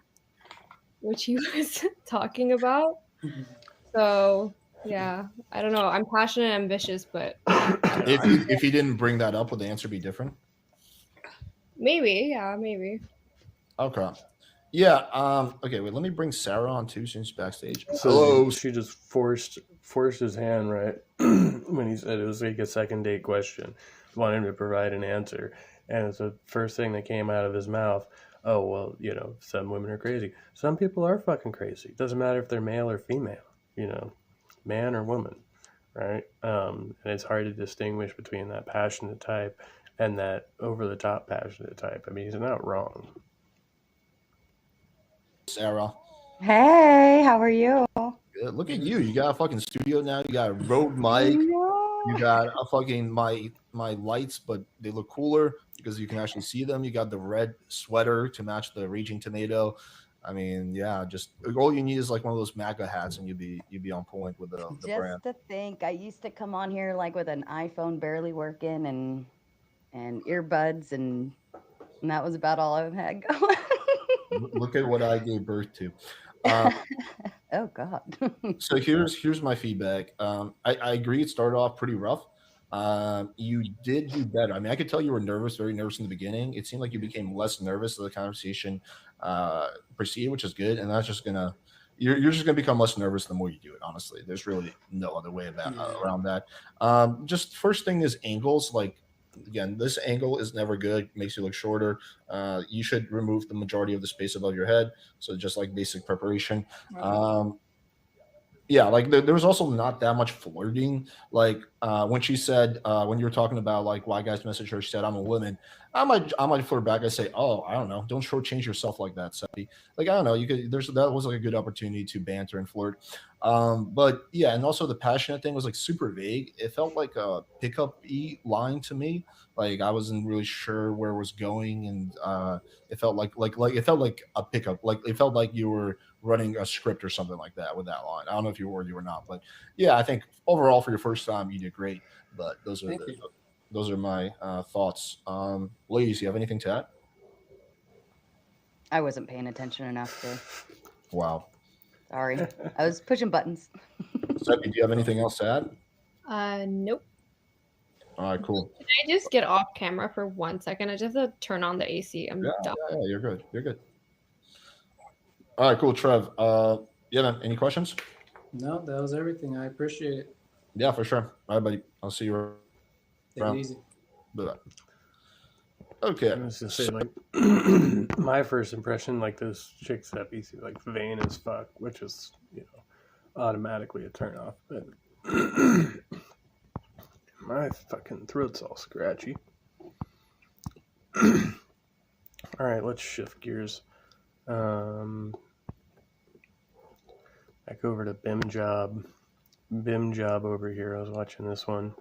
which he was talking about. So yeah, I don't know. I'm passionate and ambitious, but If he didn't bring that up, would the answer be different? maybe, yeah, maybe. Okay. Yeah. Okay. Wait. Let me bring Sarah on too, since she's backstage. So Hello. she just forced his hand, right, when he said it was like a second date question, wanted him to provide an answer, and it's the first thing that came out of his mouth. Oh well, some women are crazy. Some people are fucking crazy. It doesn't matter if they're male or female. Man or woman, right? And it's hard to distinguish between that passionate type and that over the top passionate type. I mean, he's not wrong. Sarah. Hey, how are you? Look at you. You got a fucking studio now. You got a Rode mic. You got a fucking my lights, but they look cooler because you can actually see them. You got the red sweater to match the Raging Tomato. I mean, yeah, just all you need is like one of those MAGA hats, and you'd be on point with the Just brand. to think, I used to come on here like with an iPhone barely working and earbuds, and that was about all I've had going. Look at what I gave birth to. Oh God. So here's my feedback. I agree it started off pretty rough. You did do better. I mean, I could tell you were nervous, very nervous in the beginning. It seemed like you became less nervous as the conversation proceeded, which is good. And that's just you're just gonna become less nervous the more you do it. Honestly, there's really no other way around that. Just first thing is angles. Like again, this angle is never good. Makes you look shorter. You should remove the majority of the space above your head. So just like basic preparation. Yeah, like there was also not that much flirting. Like when she said, when you were talking about like why guys message her, she said, "I'm a woman." I might flirt back. I say, "Oh, I don't know. Don't shortchange yourself like that, Seppi." Like I don't know. You could. That was like a good opportunity to banter and flirt. But yeah, and also the passionate thing was like super vague. It felt like a pickup-y line to me. Like I wasn't really sure where it was going, and it felt like it felt like a pickup. Like it felt like you were running a script or something like that with that line. I don't know if you were or you were not, but yeah, I think overall for your first time you did great. But those are my thoughts. Ladies, you have anything to add? I wasn't paying attention enough to. Wow. Sorry, I was pushing buttons. Seppi, do you have anything else to add? Nope. All right, cool. Can I just get off camera for 1 second? I just have to turn on the AC. I'm done. Yeah, you're good. You're good. All right, cool. Trev, yeah, man, any questions? No, that was everything. I appreciate it. Yeah, for sure. All right, buddy. I'll see you around. Take it easy. Bye. Okay. I was just saying, like, my first impression, like, this chick Seppi, she's like vain as fuck, which is, automatically a turn off. But my fucking throat's all scratchy. All right, let's shift gears. Back over to BIM Job. BIM Job over here. I was watching this one.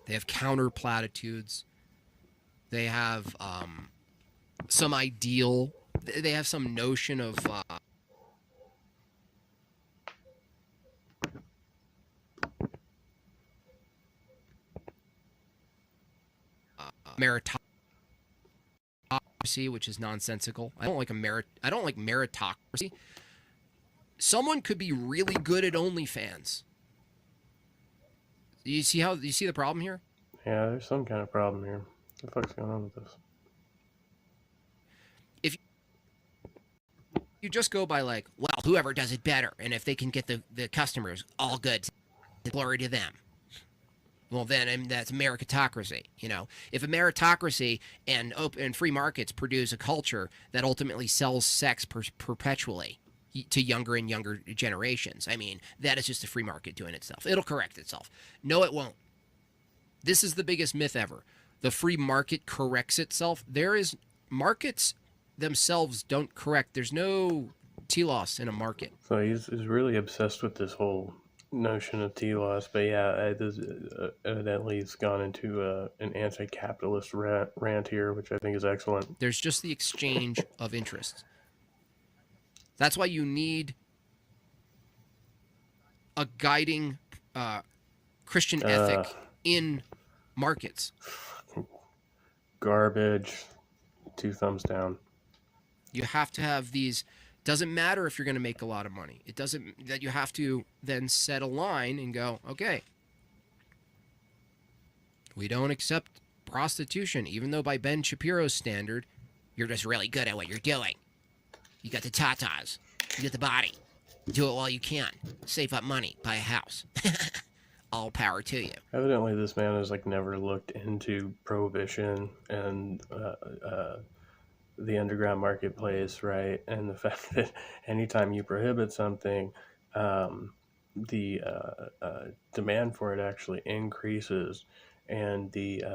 They have counter platitudes. They have some ideal. They have some notion of meritocracy, which is nonsensical. I don't like meritocracy. Someone could be really good at OnlyFans. You see the problem here? Yeah, there's some kind of problem here. What the fuck's going on with this? If you just go by like, well, whoever does it better, and if they can get the customers, all good, glory to them. Well, then that's meritocracy. You know, if a meritocracy and free markets produce a culture that ultimately sells sex perpetually to younger and younger generations, I mean, that is just a free market doing itself. It'll correct itself. No, it won't. This is the biggest myth ever. The free market corrects itself. Markets themselves don't correct. There's no telos in a market. So he's really obsessed with this whole notion of telos, but yeah, evidently it's gone into an anti-capitalist rant here, which I think is excellent. There's just the exchange of interests. That's why you need a guiding Christian ethic in markets. Garbage. 2 thumbs down. You have to have these. Doesn't matter if you're going to make a lot of money. It doesn't. That you have to then set a line and go, okay, we don't accept prostitution, even though by Ben Shapiro's standard, you're just really good at what you're doing. You got the tatas. You got the body. Do it while you can. Save up money. Buy a house. All power to you. Evidently, this man has like never looked into prohibition and the underground marketplace, right? And the fact that anytime you prohibit something, the demand for it actually increases, and the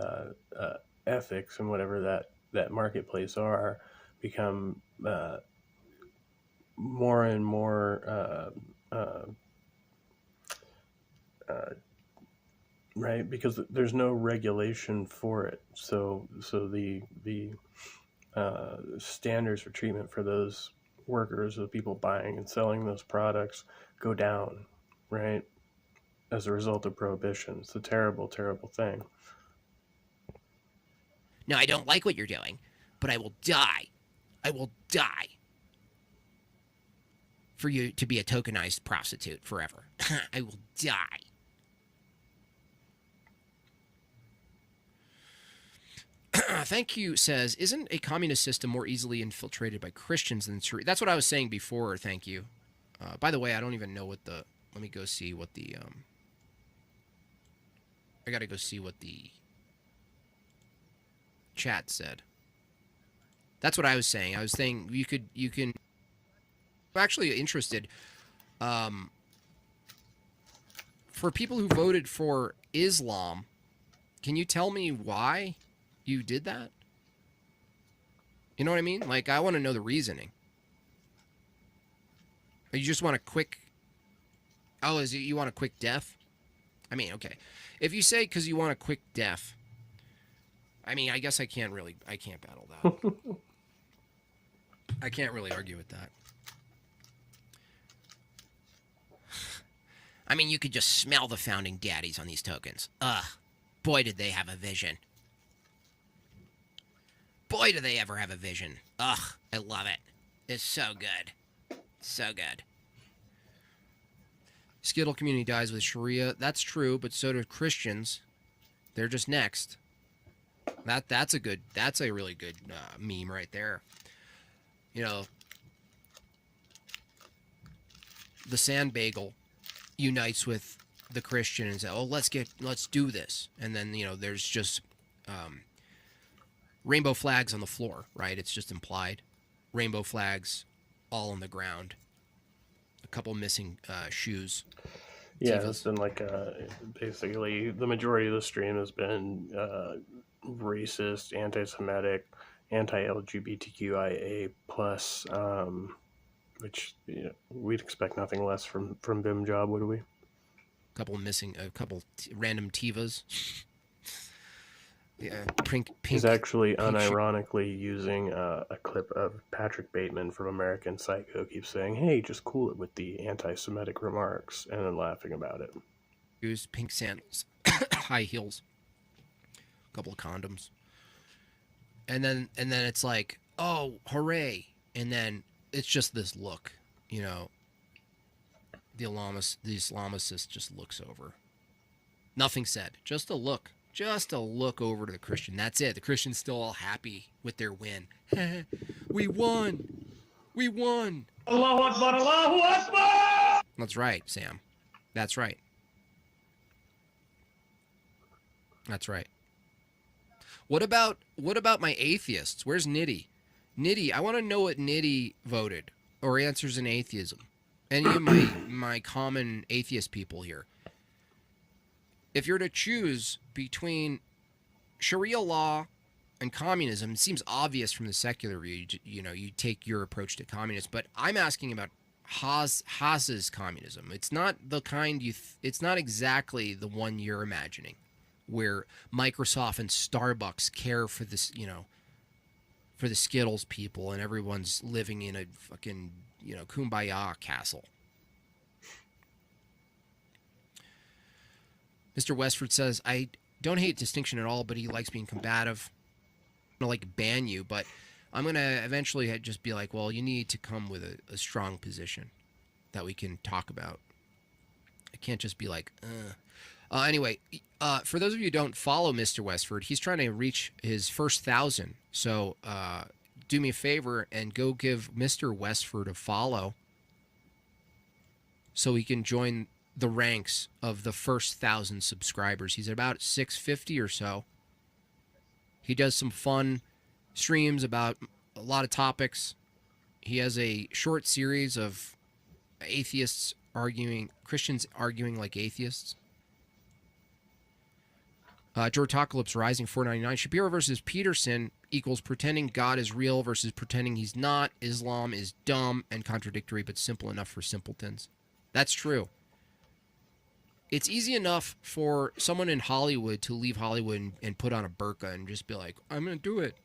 ethics and whatever that marketplace are become more and more right, because there's no regulation for it. So the standards for treatment for those workers, the people buying and selling those products, go down, right, as a result of prohibition. It's a terrible, terrible thing. Now, I don't like what you're doing, but I will die. I will die for you to be a tokenized prostitute forever. I will die. Thank you says, isn't a communist system more easily infiltrated by Christians than Syria? That's what I was saying before. Thank you. By the way, I don't even know what the. Let me go see what the. I gotta go see what the chat said. That's what I was saying. I was saying you can. I'm actually interested. For people who voted for Islam, can you tell me why you did that? You know what I mean? Like, I want to know the reasoning. Or you just want a quick... Oh, is it you want a quick death? I mean, okay. If you say because you want a quick death, I mean, I guess I can't battle that. I can't really argue with that. I mean, you could just smell the founding daddies on these tokens. Ugh. Boy, did they have a vision. Boy, do they ever have a vision. Ugh, I love it. It's so good. So good. Skittle community dies with Sharia. That's true, but so do Christians. They're just next. That's a really good meme right there. You know, the sand bagel unites with the Christian and says, "Oh, let's do this." And then, you know, there's just rainbow flags on the floor, right? It's just implied. Rainbow flags all on the ground. A couple missing shoes. Yeah, it's been like basically the majority of the stream has been racist, anti-Semitic, anti-LGBTQIA plus, which we'd expect nothing less from Bim Job, would we? A couple random Tivas. Yeah, pink. He's actually unironically using a clip of Patrick Bateman from American Psycho. Keeps saying, "Hey, just cool it with the anti-Semitic remarks," and then laughing about it. Use pink sandals, high heels, a couple of condoms, and then it's like, oh, hooray! And then it's just this look, The Islamicist just looks over. Nothing said, just a look. Just a look over to the Christian. That's it. The Christian's still all happy with their win. We won. We won. Allahu Akbar, Allahu Akbar! That's right, Sam. That's right. That's right. What about my atheists? Where's Nitty? Nitty, I want to know what Nitty voted or answers in atheism. Any of my common atheist people here. If you're to choose between Sharia law and communism, it seems obvious from the secular view. You take your approach to communism, but I'm asking about Haas's communism. It's not the kind it's not exactly the one you're imagining, where Microsoft and Starbucks care for this, for the Skittles people, and everyone's living in a fucking, kumbaya castle. Mr. Westford says, I don't hate distinction at all, but he likes being combative. I'm going to ban you, but I'm going to eventually just be like, well, you need to come with a strong position that we can talk about. I can't just be like, Anyway, for those of you who don't follow Mr. Westford, he's trying to reach his first 1,000. So do me a favor and go give Mr. Westford a follow so he can join the ranks of the first 1,000 subscribers. He's at about 650 or so. He does some fun streams about a lot of topics. He has a short series of Christians arguing like atheists. Jortacalypse Rising 499. Shapiro versus Peterson equals pretending God is real versus pretending he's not. Islam is dumb and contradictory, but simple enough for simpletons. That's true. It's easy enough for someone in Hollywood to leave Hollywood and put on a burqa and just be like, I'm going to do it.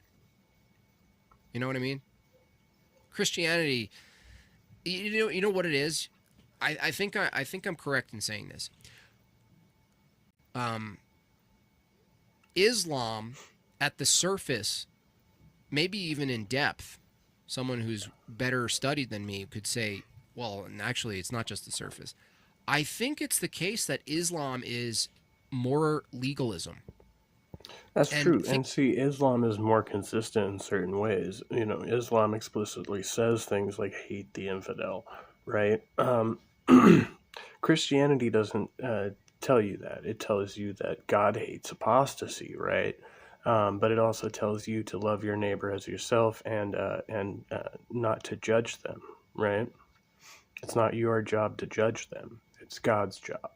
You know what I mean? Christianity, you know what it is? I think I'm correct in saying this. Islam, at the surface, maybe even in depth, someone who's better studied than me could say, well, and actually it's not just the surface. I think it's the case that Islam is more legalism. That's true. And see, Islam is more consistent in certain ways. Islam explicitly says things like hate the infidel, right? Christianity doesn't tell you that. It tells you that God hates apostasy, right? But it also tells you to love your neighbor as yourself and not to judge them, right? It's not your job to judge them. It's God's job,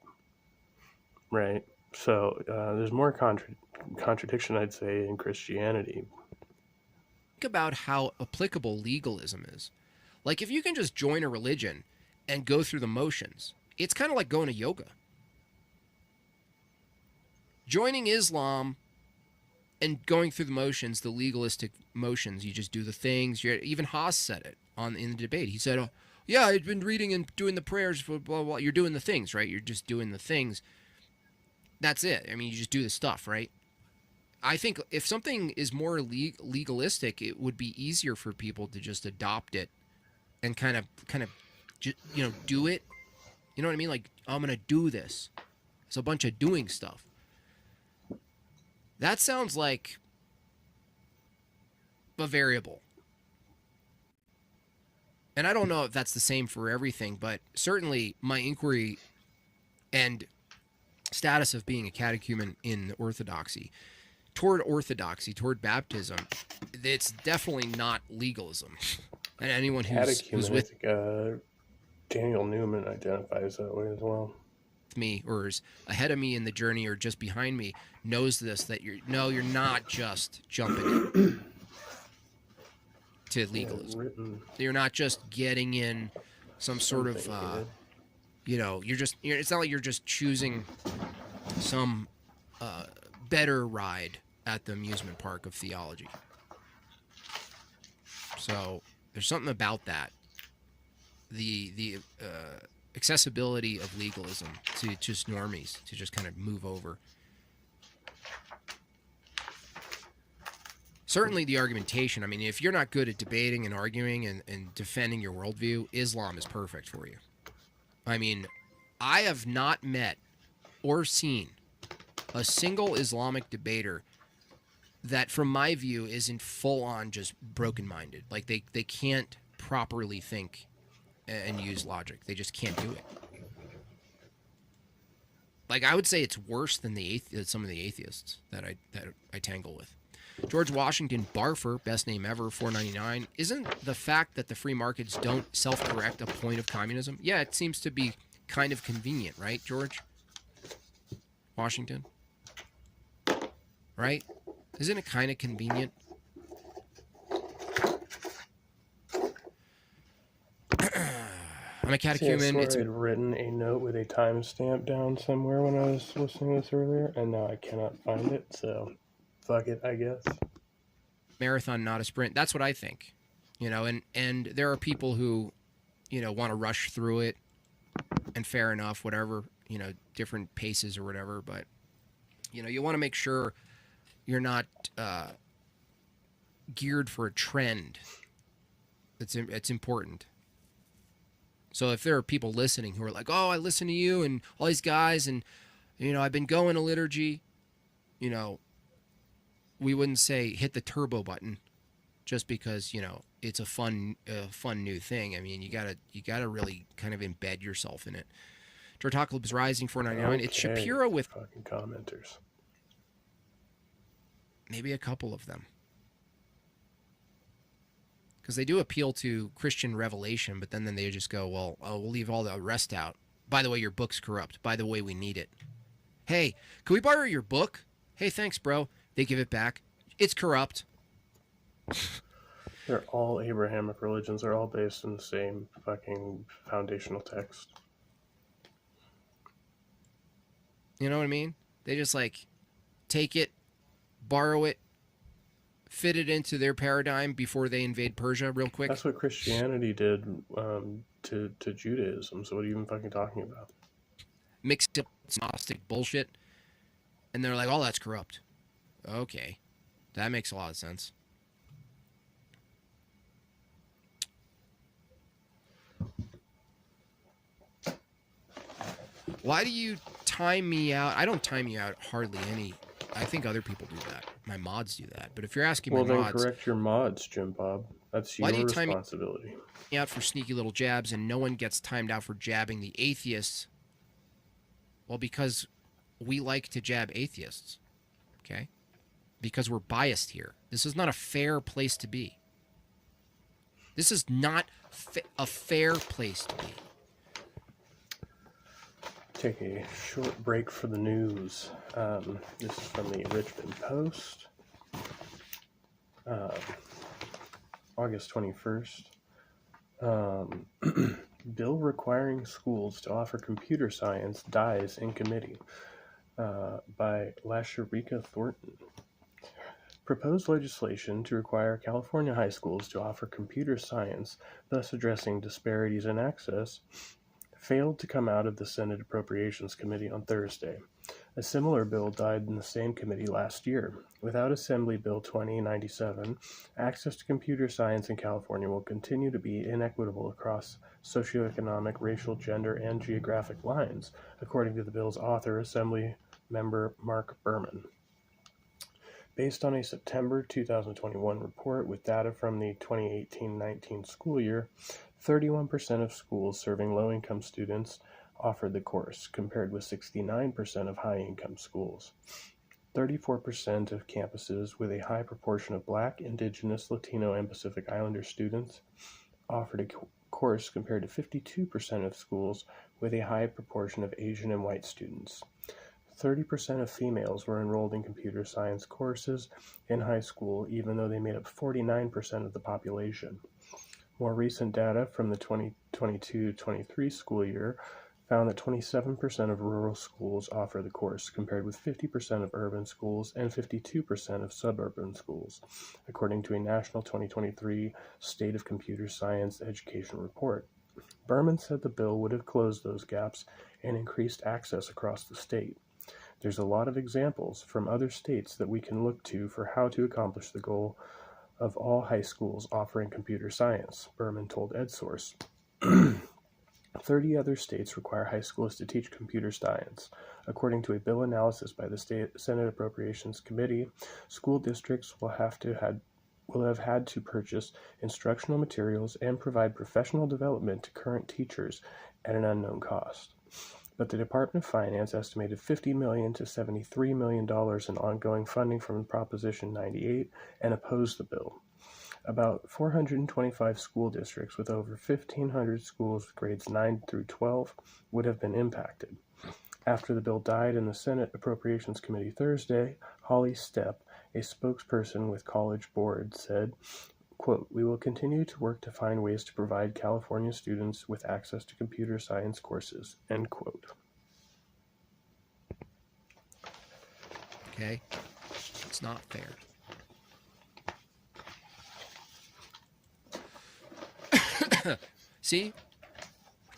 right? So there's more contradiction, I'd say, in Christianity. Think about how applicable legalism is. Like, if you can just join a religion and go through the motions, it's kind of like going to yoga. Joining Islam and going through the motions, the legalistic motions, you just do the things. Even Haas said it in the debate. He said, yeah, I've been reading and doing the prayers, blah, blah, blah. You're doing the things, right? You're just doing the things. That's it. I mean, you just do the stuff, right? I think if something is more legalistic, it would be easier for people to just adopt it and kind of, do it. You know what I mean? Like, I'm going to do this. It's a bunch of doing stuff. That sounds like a variable. And I don't know if that's the same for everything, but certainly my inquiry and status of being a catechumen in orthodoxy, toward baptism, it's definitely not legalism. And anyone who's with Daniel Newman identifies that way as well. Me or is ahead of me in the journey or just behind me knows this, that you're not just jumping in. to legalism. Written. You're not just getting in some sort of, it's not like you're just choosing some better ride at the amusement park of theology. So there's something about that. The accessibility of legalism to just normies to just kind of move over. Certainly the argumentation. I mean, if you're not good at debating and arguing and defending your worldview, Islam is perfect for you. I mean, I have not met or seen a single Islamic debater that, from my view, isn't full-on just broken-minded. Like, they can't properly think and use logic. They just can't do it. Like, I would say it's worse than some of the atheists that I tangle with. George Washington Barfer, best name ever, $4.99. Isn't the fact that the free markets don't self-correct a point of communism? Yeah, it seems to be kind of convenient, right, George Washington? Right? Isn't it kind of convenient? I'm a catechumen. I had written a note with a timestamp down somewhere when I was listening to this earlier, and now I cannot find it, so fuck it, I guess. Marathon, not a sprint. That's what I think. And there are people who, want to rush through it, and fair enough, whatever, different paces or whatever, but, you want to make sure you're not geared for a trend. It's important. So if there are people listening who are like, oh, I listen to you and all these guys and, I've been going to liturgy, we wouldn't say hit the turbo button just because, it's a fun new thing. I mean, you gotta really kind of embed yourself in it. Jortocalypse Rising, $4.99. Okay. It's Shapiro with fucking commenters. Maybe a couple of them. Because they do appeal to Christian revelation, but then they just go, well, we'll leave all the rest out. By the way, your book's corrupt. By the way, we need it. Hey, can we borrow your book? Hey, thanks, bro. They give it back. It's corrupt. They're all Abrahamic religions. They're all based in the same fucking foundational text. You know what I mean? They just take it, borrow it, fit it into their paradigm before they invade Persia real quick. That's what Christianity did to Judaism. So what are you even fucking talking about? Mixed up Gnostic bullshit. And they're like, oh, that's corrupt. Okay. That makes a lot of sense. Why do you time me out? I don't time you out hardly any. I think other people do that. My mods do that. But if you're asking my mods... Well, then correct your mods, Jim Bob. That's your responsibility. Why do you time me out for sneaky little jabs and no one gets timed out for jabbing the atheists? Well, because we like to jab atheists. Okay? Because we're biased here. This is not a fair place to be. This is not a fair place to be. Take a short break for the news. This is from the Richmond Post, August 21st. Bill requiring schools to offer computer science dies in committee, by Lasharika Thornton. Proposed legislation to require California high schools to offer computer science, thus addressing disparities in access, failed to come out of the Senate Appropriations Committee on Thursday. A similar bill died in the same committee last year. Without Assembly Bill 2097, access to computer science in California will continue to be inequitable across socioeconomic, racial, gender, and geographic lines, according to the bill's author, Assembly Member Mark Berman. Based on a September 2021 report with data from the 2018-19 school year, 31% of schools serving low-income students offered the course, compared with 69% of high-income schools. 34% of campuses with a high proportion of Black, Indigenous, Latino, and Pacific Islander students offered a course, compared to 52% of schools with a high proportion of Asian and white students. 30% of females were enrolled in computer science courses in high school, even though they made up 49% of the population. More recent data from the 2022-23 school year found that 27% of rural schools offer the course, compared with 50% of urban schools and 52% of suburban schools, according to a national 2023 State of Computer Science Education report. Berman said the bill would have closed those gaps and increased access across the state. There's a lot of examples from other states that we can look to for how to accomplish the goal of all high schools offering computer science, Berman told EdSource. 30 other states require high schools to teach computer science. According to a bill analysis by the Senate Appropriations Committee, school districts will have had to purchase instructional materials and provide professional development to current teachers at an unknown cost. But the Department of Finance estimated $50 million to $73 million in ongoing funding from Proposition 98 and opposed the bill. About 425 school districts with over 1,500 schools with grades 9 through 12 would have been impacted. After the bill died in the Senate Appropriations Committee Thursday, Holly Stepp, a spokesperson with College Board, said, quote, "We will continue to work to find ways to provide California students with access to computer science courses," end quote. Okay? It's not fair. See?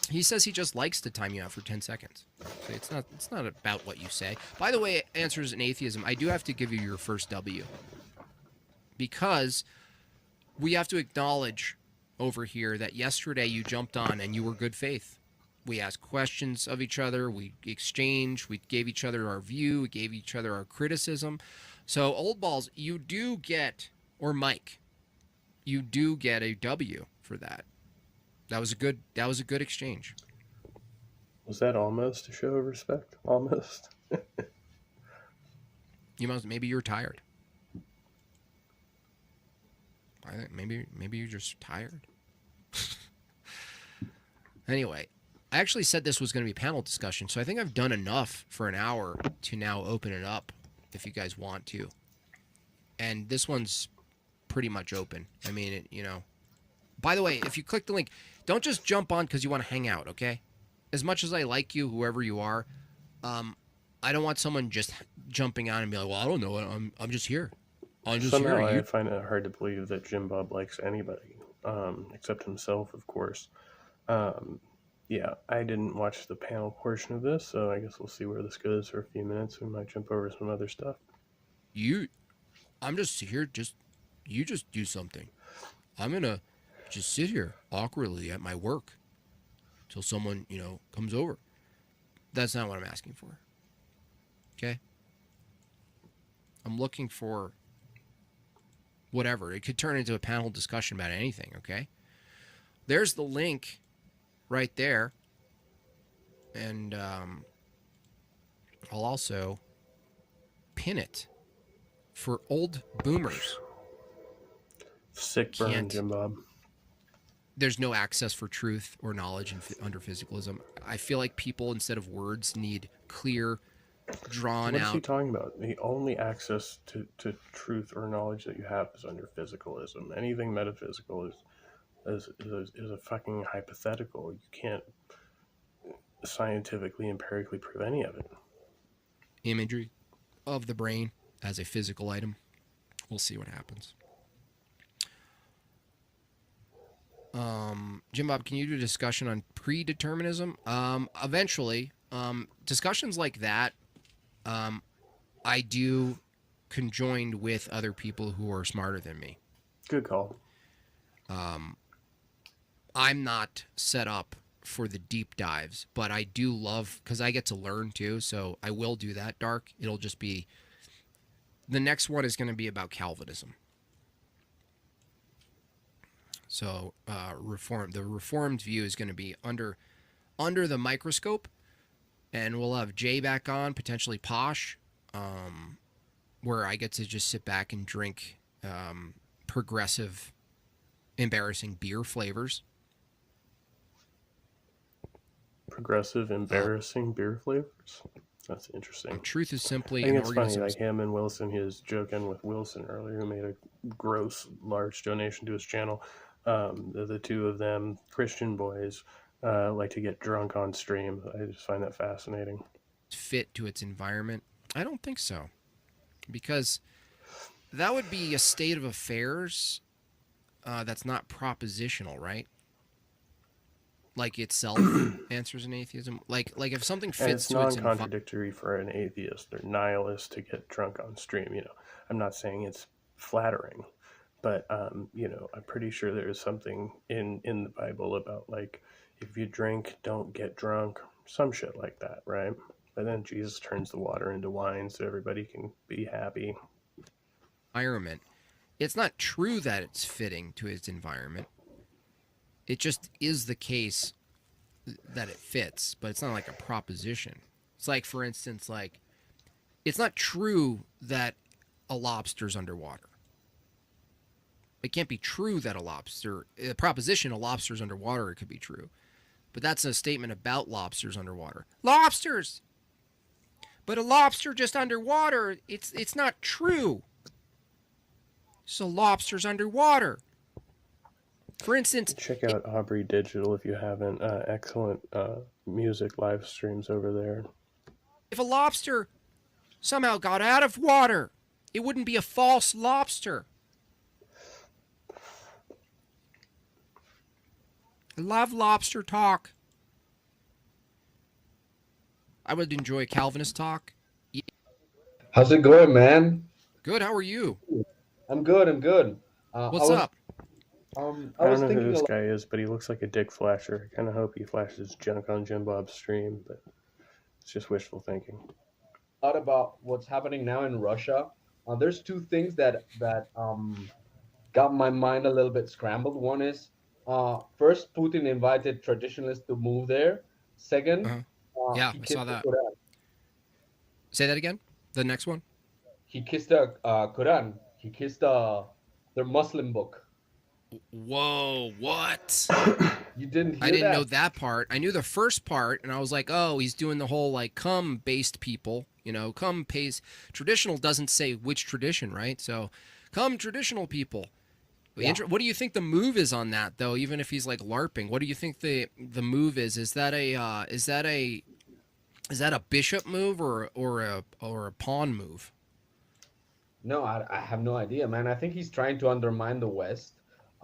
He says he just likes to time you out for 10 seconds. See, it's not about what you say. By the way, Answers in Atheism, I do have to give you your first W. Because we have to acknowledge over here that yesterday you jumped on and you were good faith. We asked questions of each other, we exchanged, we gave each other our view, we gave each other our criticism. So, Old Balls, you do get, or Mike, you do get a W for that. That was a good exchange. Was that almost a show of respect? Almost. Maybe you're tired. I think maybe you're just tired. Anyway, I actually said this was going to be a panel discussion, so I think I've done enough for an hour to now open it up if you guys want to. And this one's pretty much open. I mean, By the way, if you click the link, don't just jump on because you want to hang out, okay? As much as I like you, whoever you are, I don't want someone just jumping on and be like, well, I don't know, I'm just here. I'm just Somehow here. I find it hard to believe that Jim Bob likes anybody, except himself, of course. Yeah, I didn't watch the panel portion of this, so I guess we'll see where this goes for a few minutes. We might jump over some other stuff. I'm just here, you just do something. I'm going to just sit here awkwardly at my work till someone, comes over. That's not what I'm asking for. Okay? I'm looking for whatever. It could turn into a panel discussion about anything, okay? There's the link right there. And I'll also pin it for old boomers. Sick burn, Jim Bob. There's no access for truth or knowledge under physicalism. I feel like people, instead of words, need clear, drawn out. What's he talking about? The only access to truth or knowledge that you have is under physicalism. Anything metaphysical is a fucking hypothetical. You can't scientifically, empirically prove any of it. Imagery of the brain as a physical item. We'll see what happens. Jim Bob, can you do a discussion on predeterminism? Eventually, discussions like that, I do conjoined with other people who are smarter than me. Good call. I'm not set up for the deep dives, but I do love, because I get to learn too, so I will do that, Dark. It'll just be, the next one is going to be about Calvinism. So the reformed view is going to be under the microscope, and we'll have Jay back on, potentially Posh, where I get to just sit back and drink progressive, embarrassing beer flavors. Progressive, embarrassing beer flavors? That's interesting. Truth is simply I think an it's funny, organism. like him and Wilson. He was joking with Wilson earlier, who made a gross, large donation to his channel. The two of them, Christian boys, like to get drunk on stream. I just find that fascinating. Fit to its environment? I don't think so, because that would be a state of affairs that's not propositional, right? Like itself answers an atheism. Like if something fits And it's to its non-contradictory for an atheist or nihilist to get drunk on stream. You know, I'm not saying it's flattering, but you know, I'm pretty sure there is something in the Bible about like if you drink, don't get drunk, some shit like that, right? But then Jesus turns the water into wine so everybody can be happy. environment. It's not true that it's fitting to its environment. It just is the case that it fits, but it's not like a proposition. It's like, for instance, like it's not true that a lobster's underwater. It can't be true that a proposition, a lobster's underwater, it could be true. But that's a statement about lobsters underwater. Lobsters! But a lobster just underwater, it's not true. So lobster's underwater. For instance, check out Aubrey Digital if you haven't. Excellent music live streams over there. If a lobster somehow got out of water, it wouldn't be a false lobster. I love lobster talk. I would enjoy Calvinist talk. How's it going, man? Good. How are you? I'm good. I'm good. What's up? I don't know who this guy is, but he looks like a dick flasher. I kind of hope he flashes junk on Jim Bob's stream, but it's just wishful thinking. A lot about what's happening now in Russia. There's two things that got my mind a little bit scrambled. One is, first, Putin invited traditionalists to move there. Second, yeah, I saw that. Say that again. The next one. He kissed the Quran. He kissed their Muslim book. Whoa, what? You didn't hear I didn't that? know that part. I knew the first part, and I was like, oh, he's doing the whole, like, come-based people, you know, come-based. Traditional doesn't say which tradition, right? So, come traditional people. Yeah. What do you think the move is on that, though, even if he's, like, LARPing? What do you think the move is? Is that a bishop move or a pawn move? No, I have no idea, man. I think he's trying to undermine the West.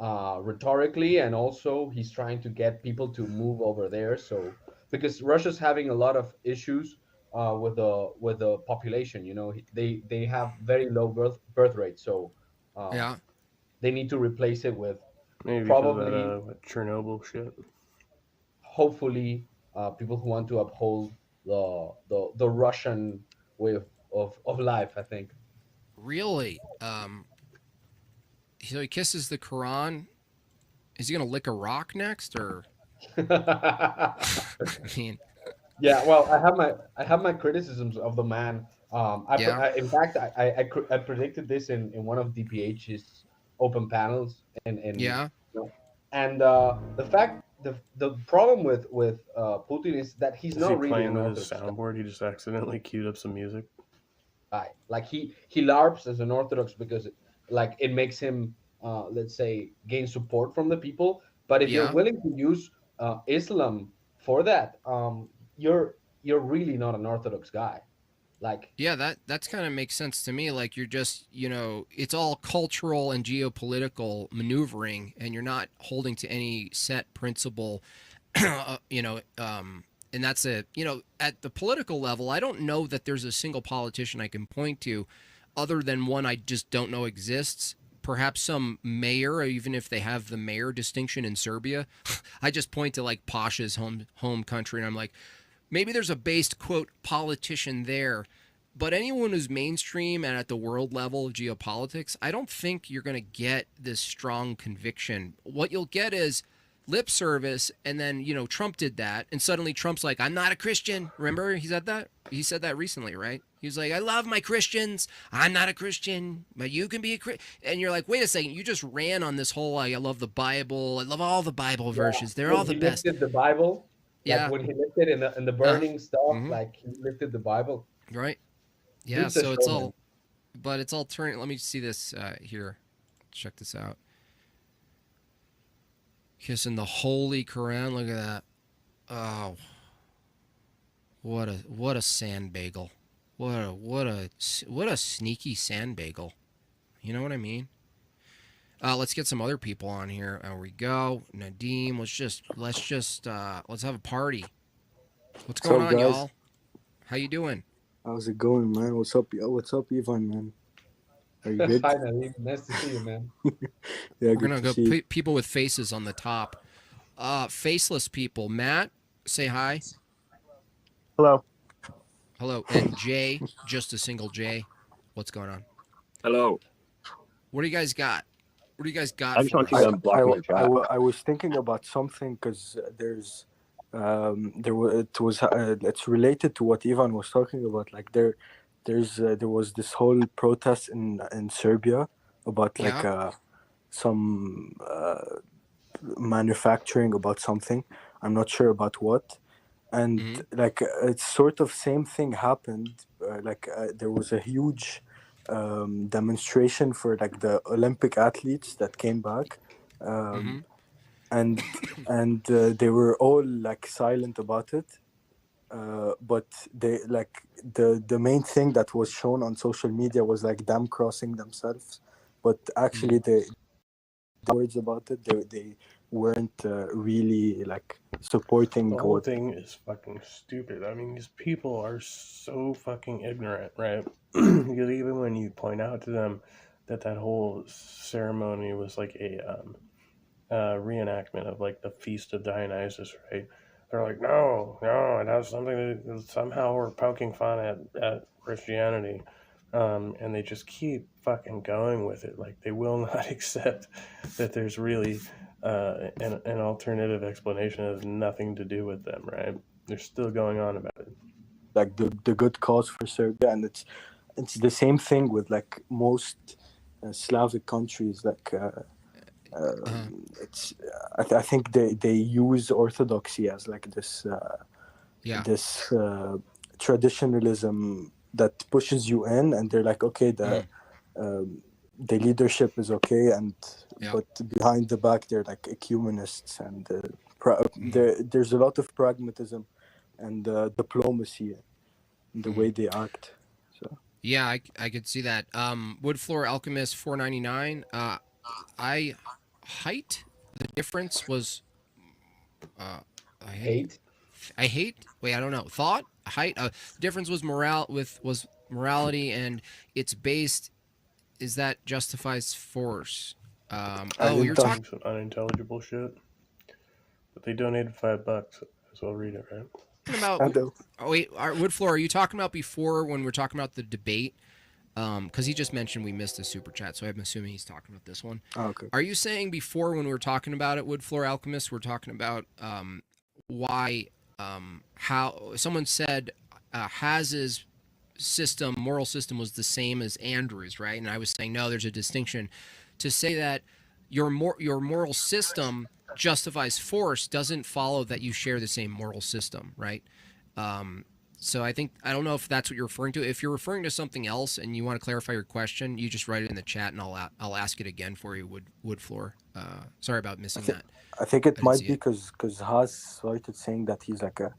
Rhetorically, and also he's trying to get people to move over there. So because Russia's having a lot of issues with the population, you know, they have very low birth rate. So yeah, they need to replace it with maybe probably that, Chernobyl shit. Hopefully, people who want to uphold the Russian way of life. I think. Really. So he kisses the Quran. Is he gonna lick a rock next, or? I mean, yeah. Well, I have my criticisms of the man. In fact, I predicted this in one of DPH's open panels, and yeah. You know, and the problem with Putin is that he's not really playing an with his soundboard. He just accidentally queued up some music. Right. Like he LARPs as an Orthodox because like it makes him let's say gain support from the people. But if you're willing to use Islam for that, you're really not an Orthodox guy. Like yeah, that's kind of makes sense to me. Like you're just, you know, it's all cultural and geopolitical maneuvering, and you're not holding to any set principle, you know. And that's it. You know, at the political level, I don't know that there's a single politician I can point to other than one I just don't know exists. Perhaps some mayor, even if they have the mayor distinction in Serbia. I just point to like Pasha's home country, and I'm like, maybe there's a based, quote, politician there. But anyone who's mainstream and at the world level of geopolitics, I don't think you're going to get this strong conviction. What you'll get is lip service, and then, you know, Trump did that, and suddenly Trump's like, I'm not a Christian. Remember he said that? He said that recently, right? He was like, I love my Christians. I'm not a Christian, but you can be a Christian. And you're like, wait a second, you just ran on this whole, I love the Bible. I love all the Bible verses. They're all the best. The Bible. Like Yeah. when he lifted in the burning stuff, like he lifted the Bible. Right. Yeah. Dude's a So it's showman. all, but it's all turning. Let me see this here. Check this out. Kissing the Holy Quran. Look at that. Oh, what a sand bagel. What a sneaky sand bagel. You know what I mean? Let's get some other people on here. There we go. Nadim, let's have a party. What's going on, guys? y'all? How you doing? How's it going, man? What's up, Ivan, man? Are you good? Hi, Nadim. Nice to see you, man. Yeah, We're good gonna to go see. people with faces on the top. Faceless people. Matt, say hi. Hello. Hello. And Jay, just a single J. What's going on? Hello. What do you guys got? What do you guys got I just for want us? you to unblock your chat. I was thinking about something because there's it's related to what Ivan was talking about. Like there was this whole protest in Serbia about like some manufacturing about something. I'm not sure about what. And like it's sort of same thing happened. There was a huge demonstration for like the Olympic athletes that came back, and they were all like silent about it. But they like the main thing that was shown on social media was like them crossing themselves, but actually they words about it. They weren't really like supporting The whole what. thing is fucking stupid. I mean, these people are so fucking ignorant, right? Because even when you point out to them that whole ceremony was like a reenactment of like the Feast of Dionysus, right? They're like, no, it has something to somehow we're poking fun at Christianity. And they just keep fucking going with it. Like they will not accept that there's really an alternative explanation that has nothing to do with them, right? They're still going on about it. Like the good cause for Serbia, and it's the same thing with like most Slavic countries. Like it's I think they use orthodoxy as like this this traditionalism that pushes you in, and they're like, okay, the leadership is okay, and but behind the back they're like ecumenists, and there's a lot of pragmatism and diplomacy in the way they act. So yeah, I could see that. Wood Floor Alchemist 499. Height. The difference was I hate. Wait, I don't know. Thought height. Difference was morality, and it's based. Is that justifies force? You're talking some unintelligible shit. But they donated $5, so I'll read it, right? about. Oh wait, Woodfloor, are you talking about before when we're talking about the debate? Because he just mentioned we missed a super chat, so I'm assuming he's talking about this one. Oh, okay. Are you saying before when we were talking about it, Woodfloor Alchemist, we're talking about why how someone said Haz's moral system was the same as Andrew's, right? And I was saying no, there's a distinction. To say that your moral system justifies force doesn't follow that you share the same moral system, right? So I don't know if that's what you're referring to. If you're referring to something else and you want to clarify your question, you just write it in the chat and I'll ask it again for you, Woodfloor. Sorry about missing that. I think it might be because Haas started saying that he's like a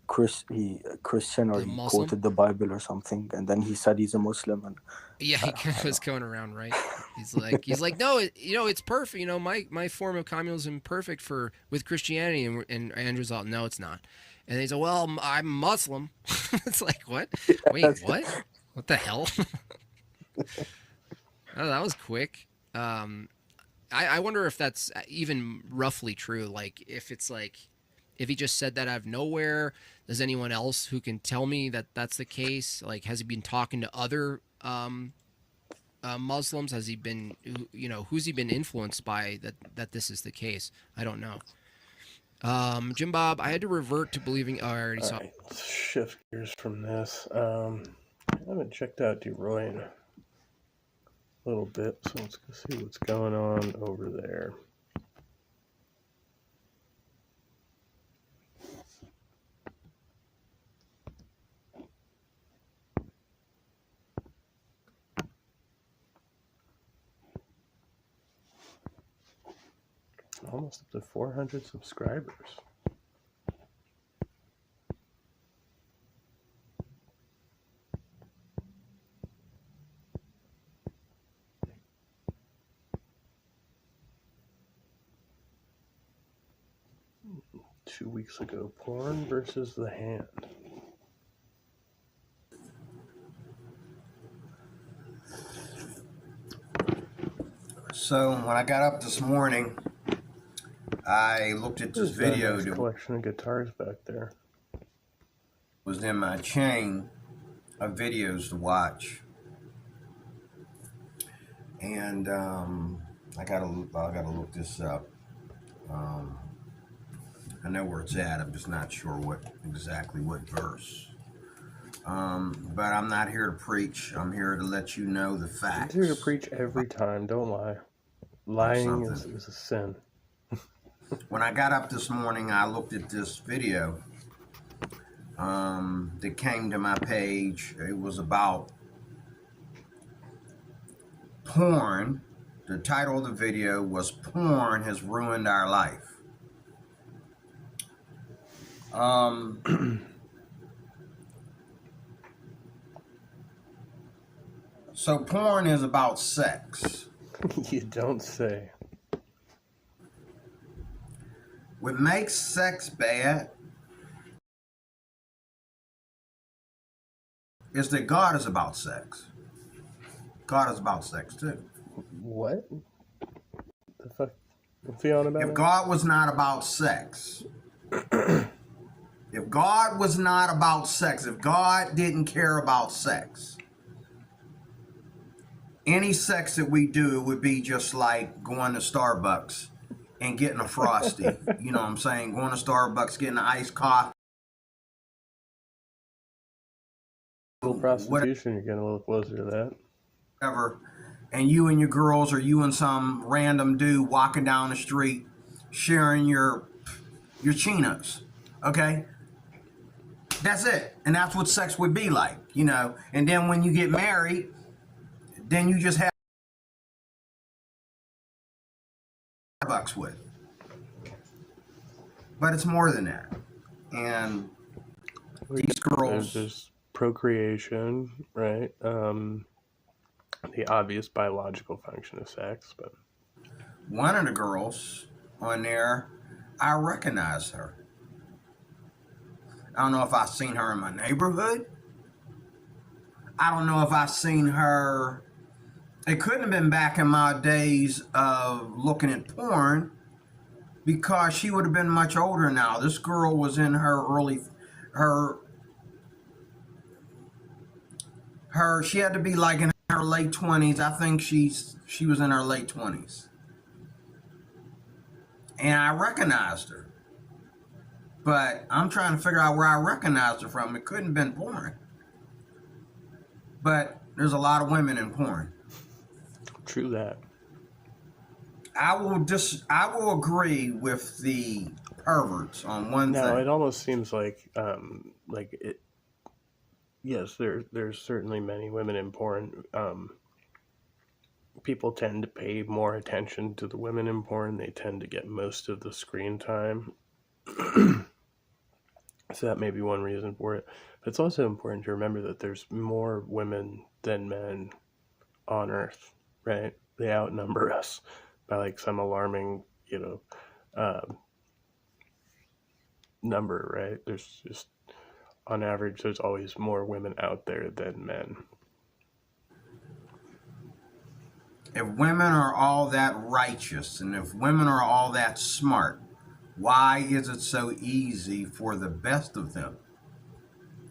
Christian, or he quoted the Bible or something, and then he said he's a Muslim. And yeah, he was going around, right? He's like, no, it's perfect. My form of communism perfect with Christianity, and Andrew's all, no, it's not. And he's like, well, I'm Muslim. It's like, what? Wait, what? What the hell? Oh, that was quick. I wonder if that's even roughly true. Like, if it's like, if he just said that out of nowhere, does anyone else who can tell me that that's the case? Like, has he been talking to other Muslims? Has he been, who's he been influenced by that this is the case? I don't know. Jim Bob, I had to revert to believing. Oh, I already saw. Right, let's shift gears from this. I haven't checked out DeRoy a little bit, so let's go see what's going on over there. almost up to 400 subscribers. Two weeks ago, porn versus the hand. So when I got up this morning, I looked at this video. Nice collection of guitars back there. Was in my chain of videos to watch, and I gotta look this up. I know where it's at. I'm just not sure exactly what verse. But I'm not here to preach. I'm here to let you know the facts. I'm here to preach every time. Don't lie. Lying is a sin. When I got up this morning, I looked at this video that came to my page. It was about porn. The title of the video was "Porn Has Ruined Our Life." So porn is about sex. You don't say. What makes sex bad is that God is about sex. God is about sex too. What? The fuck? What's he on about? If God was not about sex, if God was not about sex, if God didn't care about sex, any sex that we do would be just like going to Starbucks and getting a Frosty. You know what I'm saying? Going to Starbucks, getting an iced coffee. Prostitution, you're getting a little closer to that. Whatever. And you and your girls, or you and some random dude walking down the street sharing your chinos. Okay? That's it. And that's what sex would be like, you know. And then when you get married, then you just have bucks with. But it's more than that. And these girls, there's procreation, right? The obvious biological function of sex, but one of the girls on there, I recognize her. I don't know if I've seen her in my neighborhood. I don't know if I've seen her. It couldn't have been back in my days of looking at porn, because she would have been much older now. This girl was in her she had to be like in her late 20s. I think she was in her late 20s. And I recognized her. But I'm trying to figure out where I recognized her from. It couldn't have been porn. But there's a lot of women in porn. True that. I will agree with the perverts on one thing. No, it almost seems like it. Yes, there's certainly many women in porn. People tend to pay more attention to the women in porn. They tend to get most of the screen time. So that may be one reason for it. But it's also important to remember that there's more women than men on Earth, right? They outnumber us by like some alarming, number, right? There's just, on average, there's always more women out there than men. If women are all that righteous, and if women are all that smart, why is it so easy for the best of them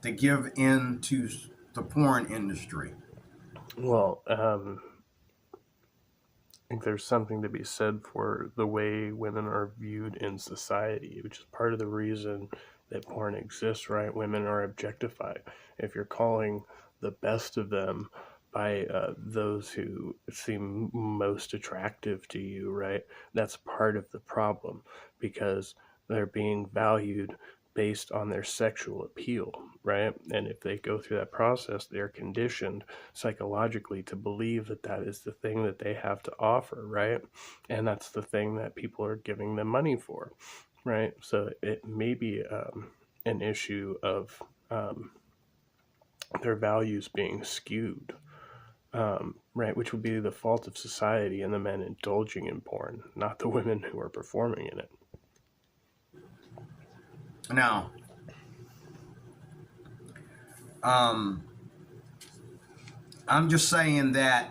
to give in to the porn industry? Well, I think there's something to be said for the way women are viewed in society, which is part of the reason that porn exists, right? Women are objectified. If you're calling the best of them by those who seem most attractive to you, right? That's part of the problem, because they're being valued based on their sexual appeal. right? And if they go through that process, they're conditioned psychologically to believe that that is the thing that they have to offer, right? And that's the thing that people are giving them money for, right? So it may be an issue of their values being skewed, right? Which would be the fault of society and the men indulging in porn, not the women who are performing in it. Now, I'm just saying that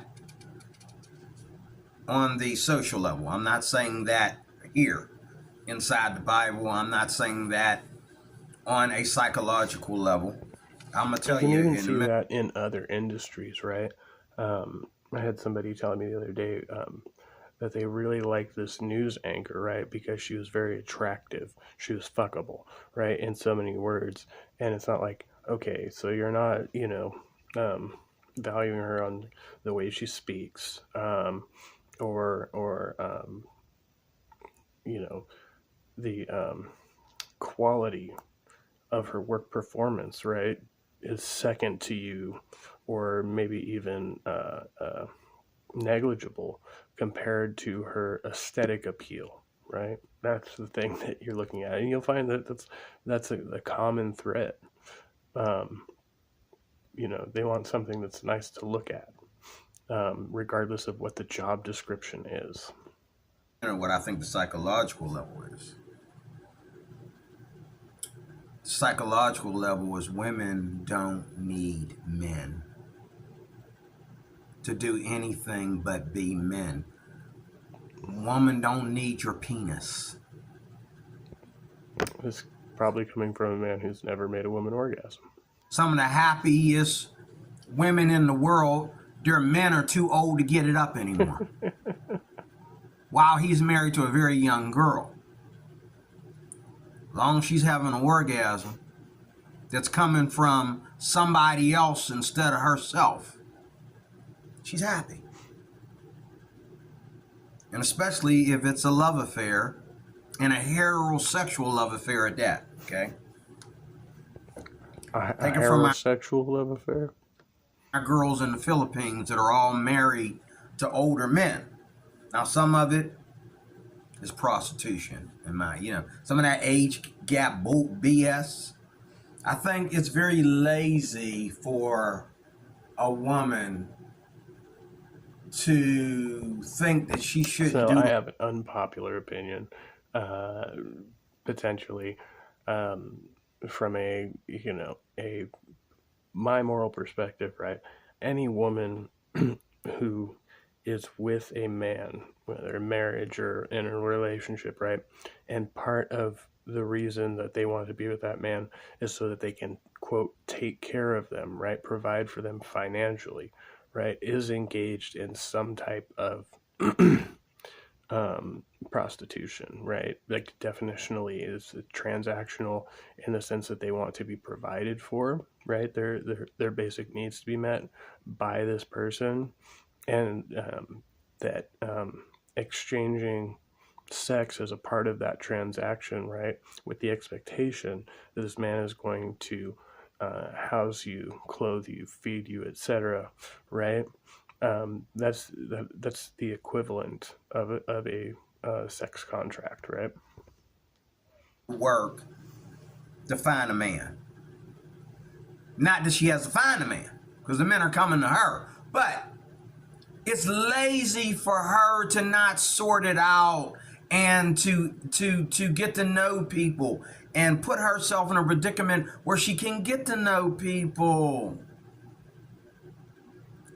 on the social level. I'm not saying that here inside the Bible. I'm not saying that on a psychological level. I'm gonna tell You you can even in a see minute. that in other industries, right? I had somebody telling me the other day that they really liked this news anchor, right? Because she was very attractive. She was fuckable, right? In so many words. And it's not like, okay, so you're not, valuing her on the way she speaks, or the quality of her work performance, right, is second to you, or maybe even negligible compared to her aesthetic appeal, right? That's the thing that you're looking at, and you'll find that that's a common thread. They want something that's nice to look at, regardless of what the job description is. What I think the psychological level is. The psychological level is women don't need men to do anything but be men. Woman don't need your penis. It's probably coming from a man who's never made a woman orgasm. Some of the happiest women in the world, their men are too old to get it up anymore. While he's married to a very young girl. As long as she's having an orgasm that's coming from somebody else instead of herself, she's happy. And especially if it's a love affair, and a heterosexual love affair at that, okay? A heterosexual love affair? Our girls in the Philippines that are all married to older men. Now, some of it is prostitution, some of that age gap BS. I think it's very lazy for a woman to think that she should So do. I have an unpopular opinion, potentially, from my moral perspective, right? Any woman who is with a man, whether in marriage or in a relationship, right? And part of the reason that they want to be with that man is so that they can, quote, take care of them, right? Provide for them financially, right? Is engaged in some type of prostitution, right? Like definitionally is transactional in the sense that they want to be provided for, right? Their basic needs to be met by this person, and that exchanging sex as a part of that transaction, right? With the expectation that this man is going to house you, clothe you, feed you, etc., right? That's the equivalent of a sex contract, right? Work to find a man. Not that she has to find a man, because the men are coming to her, but it's lazy for her to not sort it out and to get to know people and put herself in a predicament where she can get to know people.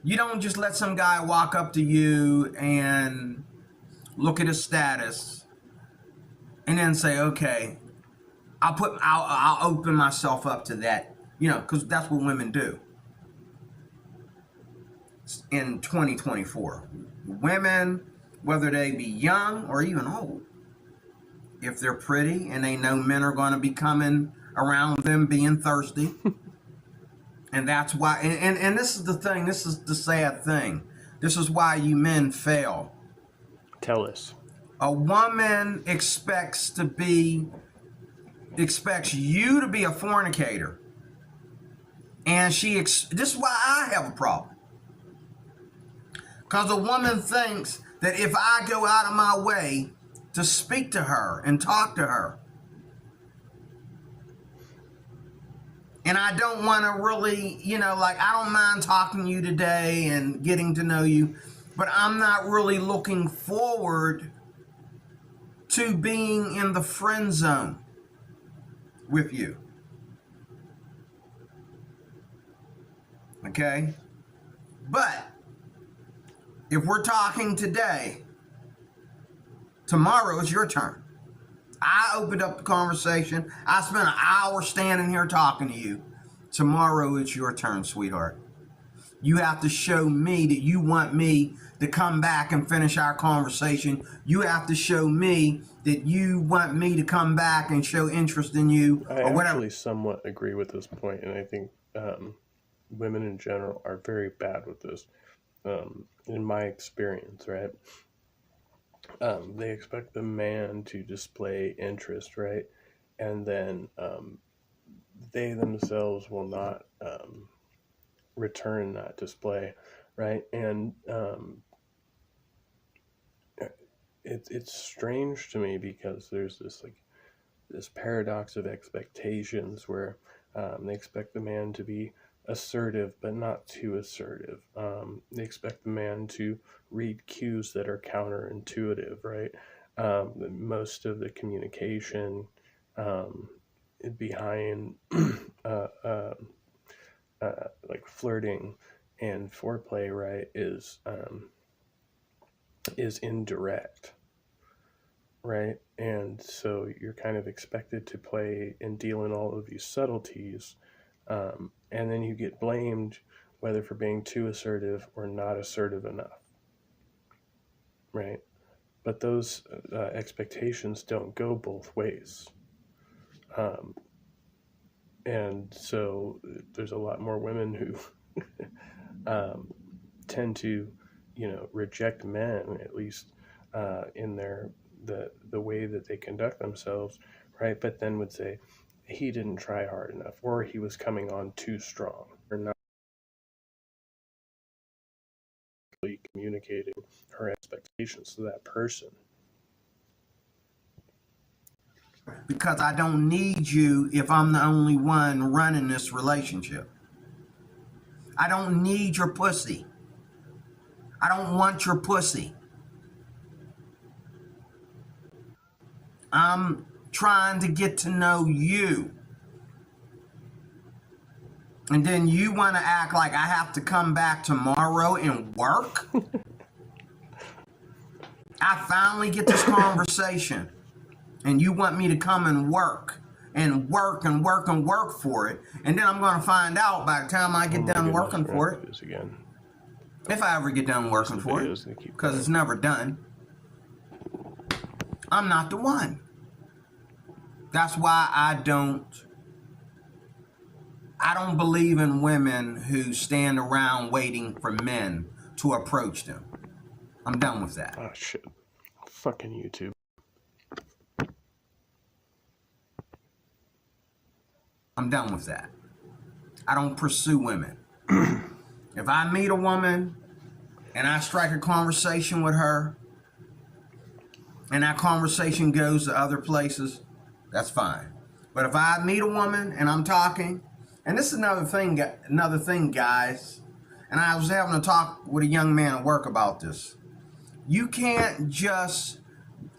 You don't just let some guy walk up to you and look at his status and then say, okay, I'll open myself up to that, because that's what women do in 2024. Women, whether they be young or even old, if they're pretty and they know men are going to be coming around them being thirsty, and that's why, and this is the thing, this is the sad thing, this is why you men fail. Tell us. A woman expects you to be a fornicator And this is why I have a problem. Because a woman thinks that if I go out of my way to speak to her and talk to her, and I don't want to really, like, I don't mind talking to you today and getting to know you, but I'm not really looking forward to being in the friend zone with you. Okay? But if we're talking today, tomorrow is your turn. I opened up the conversation. I spent an hour standing here talking to you. Tomorrow it's your turn, sweetheart. You have to show me that you want me to come back and finish our conversation. You have to show me that you want me to come back and show interest in you, I or whatever. actually somewhat agree with this point, and I think women in general are very bad with this. In my experience, right? They expect the man to display interest, right? And then they themselves will not return that display, right? And it's strange to me because there's this paradox of expectations where they expect the man to be assertive but not too assertive. They expect the man to read cues that are counterintuitive, right? Most of the communication behind like flirting and foreplay, right, is indirect, right? And so you're kind of expected to play and deal in all of these subtleties, and then you get blamed whether for being too assertive or not assertive enough, right? But those expectations don't go both ways. And so there's a lot more women who tend to, reject men, at least in the way that they conduct themselves, right? But then would say he didn't try hard enough, or he was coming on too strong, or not communicating her expectations to that person. Because I don't need you if I'm the only one running this relationship. I don't need your pussy. I don't want your pussy. I'm trying to get to know you. And then you want to act like I have to come back tomorrow and work? I finally get this conversation. And you want me to come and work and work and work and work for it. And then I'm going to find out by the time I get done working for it. Again. If I ever get done working for it. Because it's never done. I'm not the one. That's why I don't believe in women who stand around waiting for men to approach them. I'm done with that. Oh, shit. Fucking YouTube. I'm done with that. I don't pursue women. If I meet a woman and I strike a conversation with her and that conversation goes to other places, that's fine. But if I meet a woman and I'm talking, and this is another thing, guys, and I was having a talk with a young man at work about this. You can't just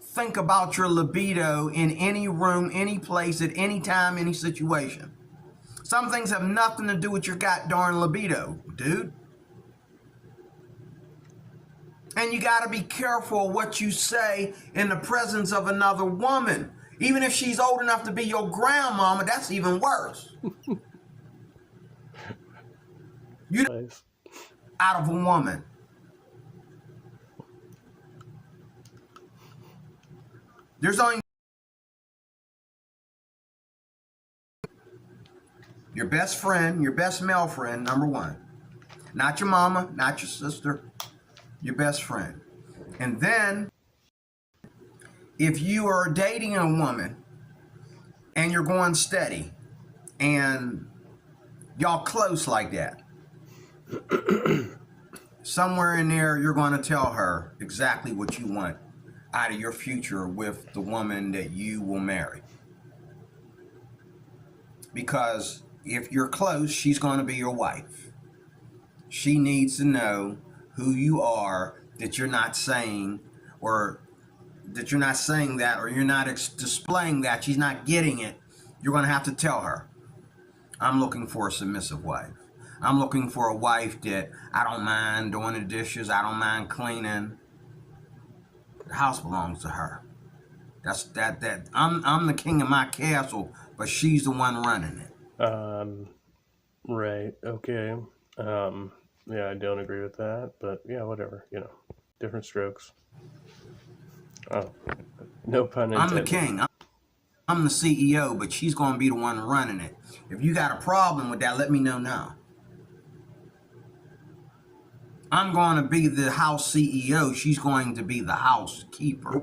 think about your libido in any room, any place, at any time, any situation. Some things have nothing to do with your goddamn libido, dude. And you got to be careful what you say in the presence of another woman. Even if she's old enough to be your grandmama, that's even worse. You out of a woman. There's only your best friend, your best male friend, number one. Not your mama, not your sister, your best friend. And then, if you are dating a woman and you're going steady and y'all close like that. Somewhere in there, you're going to tell her exactly what you want out of your future with the woman that you will marry. Because if you're close, she's going to be your wife. She needs to know who you are, that you're not saying, or that you're not saying that, or you're not displaying that. She's not getting it. You're going to have to tell her, I'm looking for a submissive wife. I'm looking for a wife that I don't mind doing the dishes. I don't mind cleaning. The house belongs to her. That's that. I'm the king of my castle, but she's the one running it. Right. Okay. Yeah, I don't agree with that, but yeah, whatever. Different strokes. Oh, no pun intended. I'm the king. I'm the CEO, but she's going to be the one running it. If you got a problem with that, let me know now. I'm going to be the house CEO. She's going to be the housekeeper.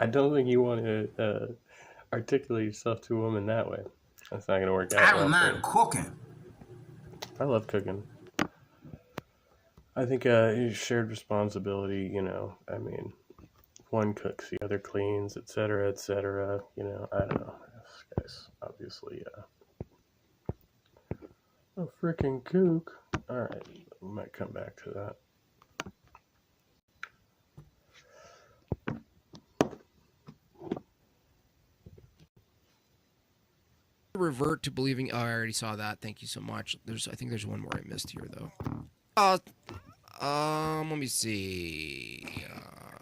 I don't think you want to articulate yourself to a woman that way. That's not going to work out. I don't mind cooking. I love cooking. I think shared responsibility, I mean, one cooks, the other cleans, etc., etc. I don't know. This guy's obviously a freaking kook. All right, we might come back to that. Revert to believing. Oh, I already saw that. Thank you so much. I think there's one more I missed here though. Let me see.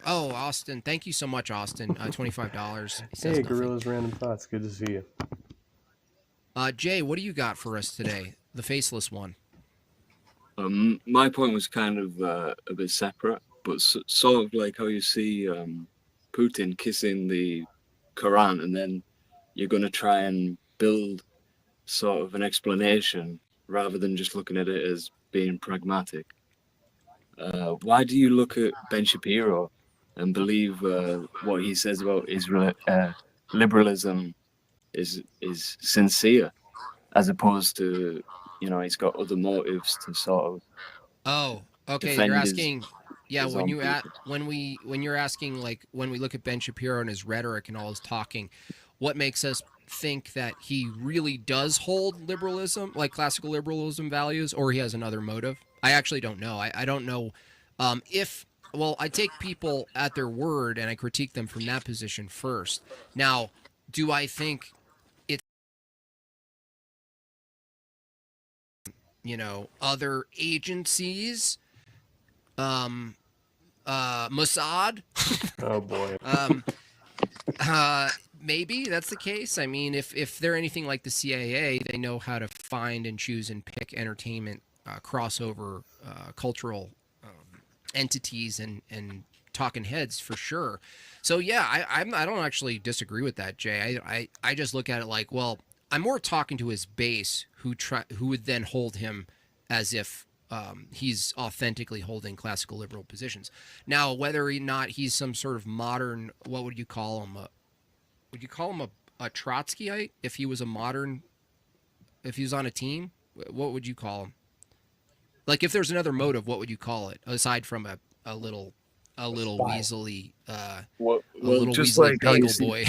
Austin. Thank you so much, Austin. $25. Hey, Gorilla's Random Thoughts. Good to see you. Jay, what do you got for us today? The faceless one. My point was kind of a bit separate, but sort of like how you see Putin kissing the Quran, and then you're going to try and build sort of an explanation rather than just looking at it as being pragmatic. Why do you look at Ben Shapiro and believe what he says about Israel, liberalism is sincere, as opposed to, he's got other motives to sort of. Oh, okay. You're asking, when you're asking, like, when we look at Ben Shapiro and his rhetoric and all his talking, what makes us think that he really does hold liberalism, like classical liberalism values, or he has another motive? I actually don't know. I don't know I take people at their word and I critique them from that position first. Now, do I think it's, other agencies, Mossad? Oh boy. Maybe that's the case. I mean, if they're anything like the CIA, they know how to find and choose and pick entertainment, crossover, cultural entities and talking heads for sure. So yeah, I don't actually disagree with that, Jay. I just look at it like, well, I'm more talking to his base who would then hold him as if he's authentically holding classical liberal positions. Now, whether or not he's some sort of modern, what would you call him? Would you call him a Trotskyite if he was if he was on a team? What would you call him? Like, if there's another motive, what would you call it aside from a little weaselly, little just weaselly like bagel boy?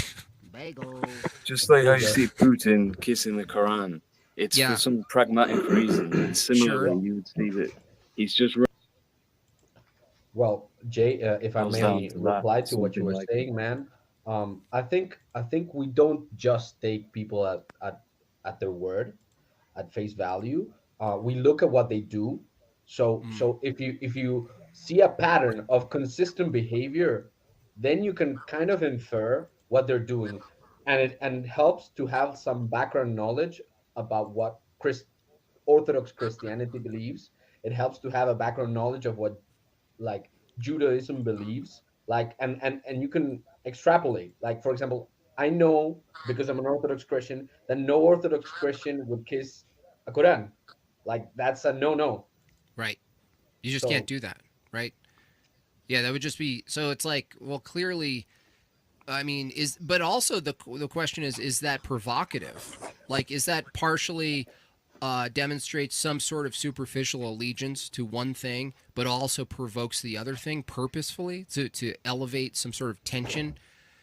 Bagel. Just like how you see Putin kissing the Quran, it's for some pragmatic reason. And similarly, you would see that he's just. Well, Jay, if I may reply to what you were like saying, man, I think we don't just take people at their word, at face value. We look at what they do. So if you see a pattern of consistent behavior, then you can kind of infer what they're doing, and it helps to have some background knowledge about what Orthodox Christianity believes. It helps to have a background knowledge of what, like, Judaism believes, like, and you can extrapolate. Like, for example, I know, because I'm an Orthodox Christian, that no Orthodox Christian would kiss a Quran. Like, that's a no. Right. You just can't do that, right? Yeah, that would just be, so it's like, well, clearly I mean, but also the question is that provocative? Like, is that partially demonstrates some sort of superficial allegiance to one thing, but also provokes the other thing purposefully to elevate some sort of tension?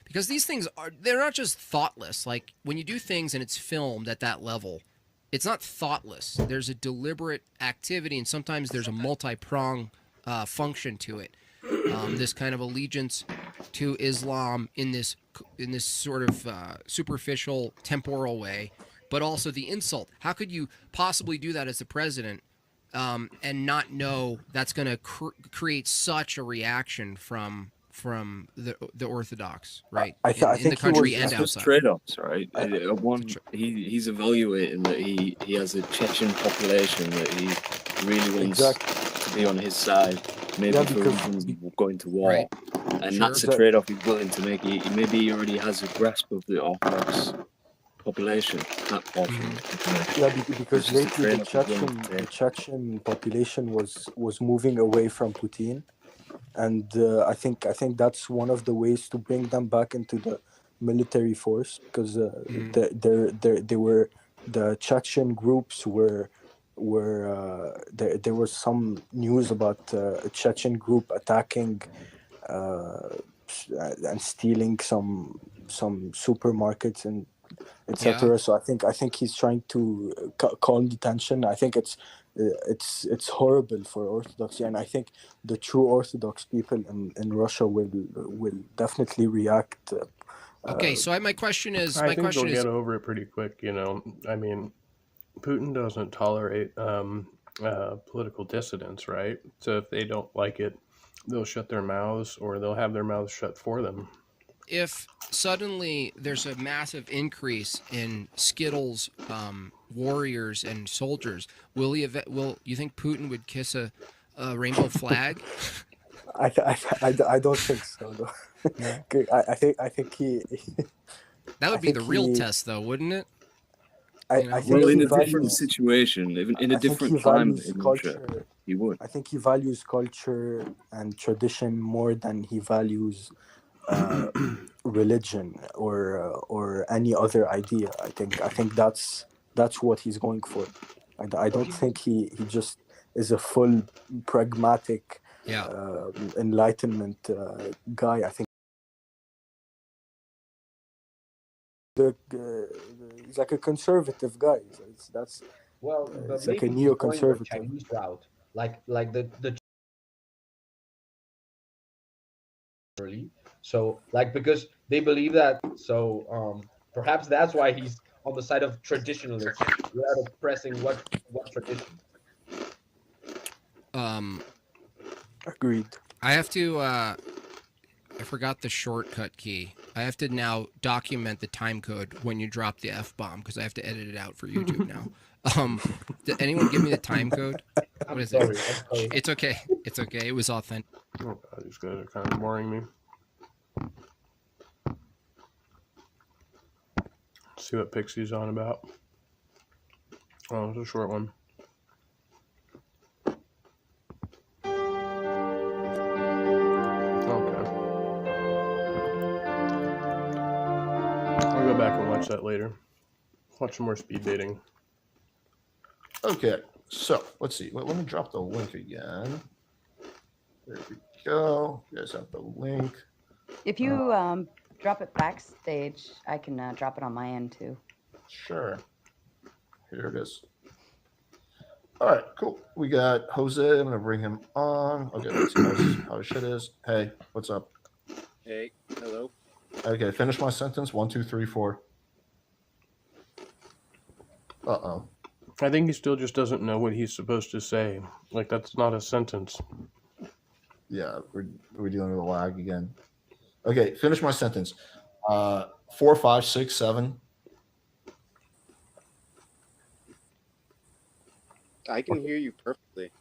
Because these things they're not just thoughtless. Like when you do things and it's filmed at that level, it's not thoughtless. There's a deliberate activity, and sometimes there's a multi-prong function to it. This kind of allegiance to Islam in this sort of superficial, temporal way, but also the insult. How could you possibly do that as the president and not know that's going to create such a reaction from the Orthodox, right? I in the think country he and was It's just outside. trade-offs, right? He's evaluating that he has a Chechen population that he really wants to be on his side, maybe for reasons of going to war. Right. And Sure. that's a trade-off he's willing to make. Maybe he already has a grasp of the Orthodox population, that portion. Yeah, because lately the Chechen population was moving away from Putin, and I think that's one of the ways to bring them back into the military force, because they were the Chechen groups were there was some news about a Chechen group attacking and stealing some supermarkets and etc. So I think he's trying to calm the tension. I think it's horrible for Orthodoxy, and I think the true Orthodox people in Russia will definitely react. Okay, so my question is, I think they'll get over it pretty quick. You know, I mean, Putin doesn't tolerate political dissidents, right? So if they don't like it, they'll shut their mouths, or they'll have their mouths shut for them. If suddenly there's a massive increase in Skittles warriors and soldiers, will you think Putin would kiss a rainbow flag? I don't think so, though. I think he. That would be the real test, though, wouldn't it? I think well, in a different situation, in a different time in culture, Russia, he would. I think he values culture and tradition more than he values religion or any other idea. I think that's what he's going for. I don't think he just is a full pragmatic enlightenment guy. I think he's like a conservative guy. It's like a neoconservative Chinese route, like the so like because they believe that, so perhaps that's why he's on the side of traditionalists without oppressing what tradition. Agreed. I have to I forgot the shortcut key. I have to now document the time code when you drop the F-bomb, because I have to edit it out for YouTube now. Did anyone give me the time code? What is it? It's okay. It's okay. It was authentic. Oh God, these guys are kind of boring me. Let's see what Pixie's on about. Oh, it's a short one. Okay. I'll go back and watch that later. Watch some more speed dating. Okay, so let's see. Let me drop the link again. There we go. You guys have the link. If you drop it backstage, I can drop it on my end too. Sure. Here it is. All right, cool. We got Jose. I'm going to bring him on. Okay, let's see how his shit is. Hey, what's up? Hey, hello. Okay, finish my sentence. 1, 2, 3, 4. Uh-oh. I think he still just doesn't know what he's supposed to say. Like, that's not a sentence. Yeah, we're dealing with a lag again. Okay, finish my sentence. 4, 5, 6, 7. I can hear you perfectly.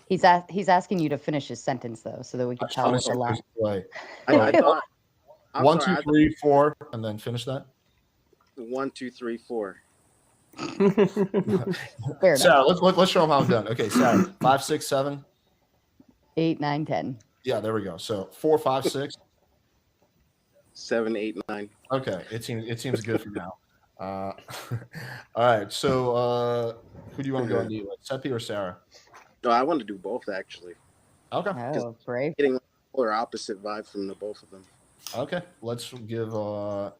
He's asking you to finish his sentence though, so that we can tell what's a lie. I thought. 1, 2, 3, 4, and then finish that. 1, 2, 3, 4. Sarah, let's show them how I'm done. Okay, Sarah, 5, 6, 7, 8, 9, 10. Yeah, there we go. So 4, 5, 6. 7, 8, 9. Okay, it seems good for now. All right. So who do you want to go on deal with, Seppi or Sarah? No, I want to do both actually. Okay. Oh, brave. Getting polar opposite vibe from the both of them. Okay. Let's give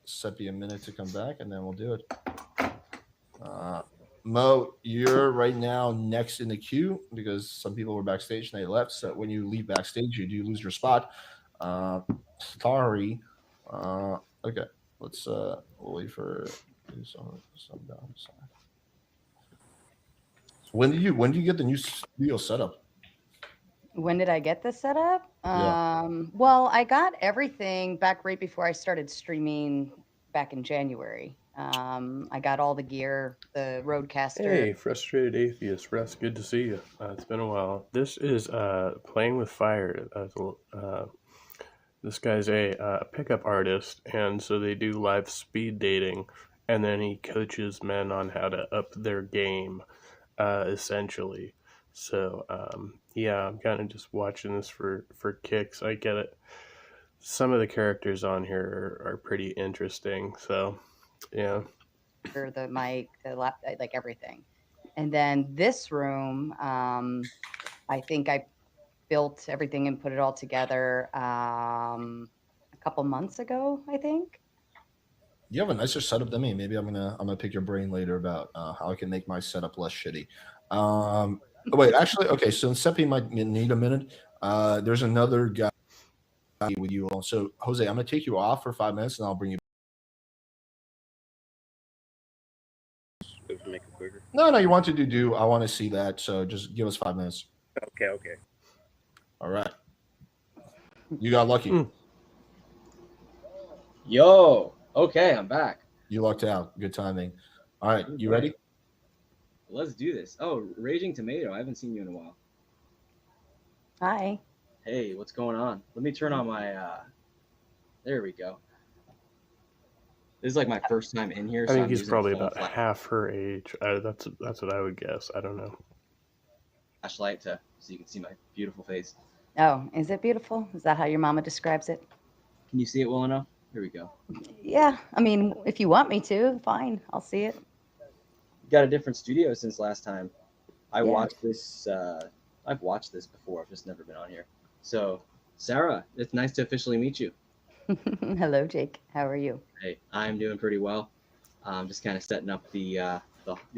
Seppi a minute to come back, and then we'll do it. Mo, you're right now next in the queue because some people were backstage and they left. So when you leave backstage, you do lose your spot. Sorry. Okay. Let's we'll wait for some downside. When did you get the new studio setup? When did I get this set up? Yeah. Well, I got everything back right before I started streaming back in January. I got all the gear, the Rodecaster. Hey, frustrated atheist, Russ, good to see you. It's been a while. This is Playing with Fire. This guy's a pickup artist, and so they do live speed dating, and then he coaches men on how to up their game, essentially. So, yeah, I'm kind of just watching this for kicks. I get it. Some of the characters on here are pretty interesting, so, yeah. The mic, the laptop, like everything. And then this room, I think I built everything and put it all together a couple months ago, I think. You have a nicer setup than me. Maybe I'm gonna pick your brain later about how I can make my setup less shitty. Wait, actually, okay. So Seppi might need a minute. There's another guy with you all. So Jose, I'm gonna take you off for 5 minutes, and I'll bring you. Make it quicker. No, you want to do. I want to see that. So just give us 5 minutes. Okay. All right. You got lucky. Yo. Okay, I'm back. You lucked out. Good timing. All right, you ready? Let's do this. Oh, Raging Tomato. I haven't seen you in a while. Hi. Hey, what's going on? Let me turn on my. There we go. This is like my first time in here. I think he's probably about half her age. That's what I would guess. I don't know. Flashlight so you can see my beautiful face. Oh, is it beautiful? Is that how your mama describes it? Can you see it well enough? Here we go. Yeah, I mean, if you want me to, fine, I'll see it. Got a different studio since last time. I watched this. I've watched this before. I've just never been on here. So, Sarah, it's nice to officially meet you. Hello, Jake. How are you? Hey, I'm doing pretty well. I'm just kind of setting up the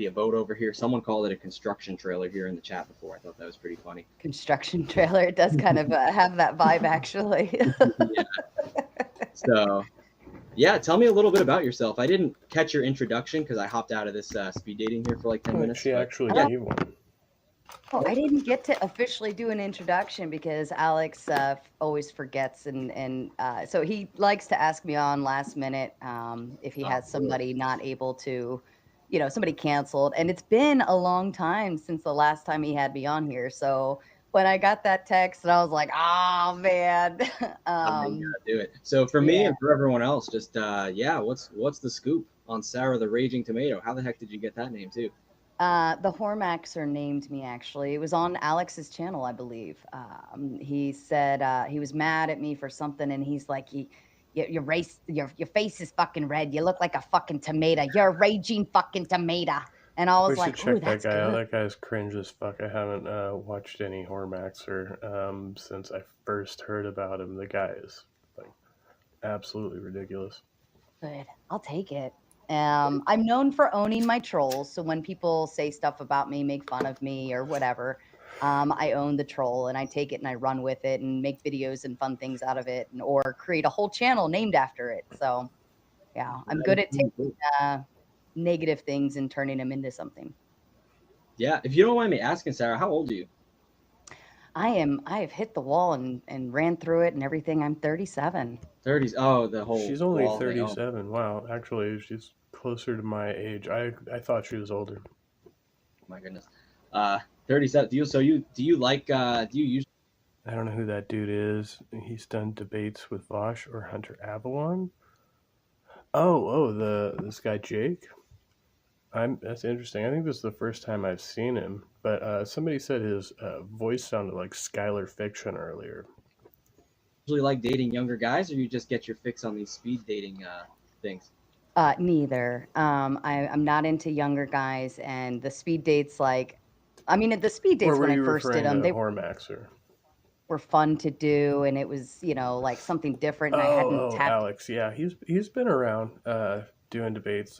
abode over here. Someone called it a construction trailer here in the chat before. I thought that was pretty funny. Construction trailer. It does kind of have that vibe, actually. Yeah. So, yeah, tell me a little bit about yourself. I didn't catch your introduction because I hopped out of this speed dating here for like 10 minutes. She actually gave one. Oh, I didn't get to officially do an introduction because Alex always forgets, and so he likes to ask me on last minute if he has somebody not able to, somebody canceled. And it's been a long time since the last time he had me on here. So when I got that text, and I was like, oh, man. I'm gonna do it. So for me and for everyone else, just, what's the scoop on Sarah the Raging Tomato? How the heck did you get that name, too? The Hormaxer named me, actually. It was on Alex's channel, I believe. He said he was mad at me for something, and he's like, your face is fucking red. You look like a fucking tomato. You're a raging fucking tomato. And I was We should like, check ooh, that that's guy out. good. That guy's cringe as fuck. I haven't watched any Hormaxer since I first heard about him. The guy is like absolutely ridiculous. Good. I'll take it. I'm known for owning my trolls. So when people say stuff about me, make fun of me or whatever, I own the troll and I take it and I run with it and make videos and fun things out of it, or create a whole channel named after it. So yeah, I'm good at taking negative things and turning them into something. Yeah. If you don't mind me asking, Sarah, how old are you? I have hit the wall and ran through it and everything. I'm 37. 30s. Oh, the whole. She's only wall thing. 37. Wow. Actually, she's closer to my age. I thought she was older. My goodness. 37. Do you like? Do you use? I don't know who that dude is. He's done debates with Vosh or Hunter Avalon. This guy Jake. That's interesting. I think this is the first time I've seen him. But somebody said his voice sounded like Skylar Fiction earlier. usually like dating younger guys, or you just get your fix on these speed dating things? Neither. I'm not into younger guys, and the speed dates, like, I mean, the speed Or dates were when I you first did referring them, to they Hormax or? were fun to do, and it was, you know, like something different, and I hadn't tapped. Alex, yeah, he's been around doing debates.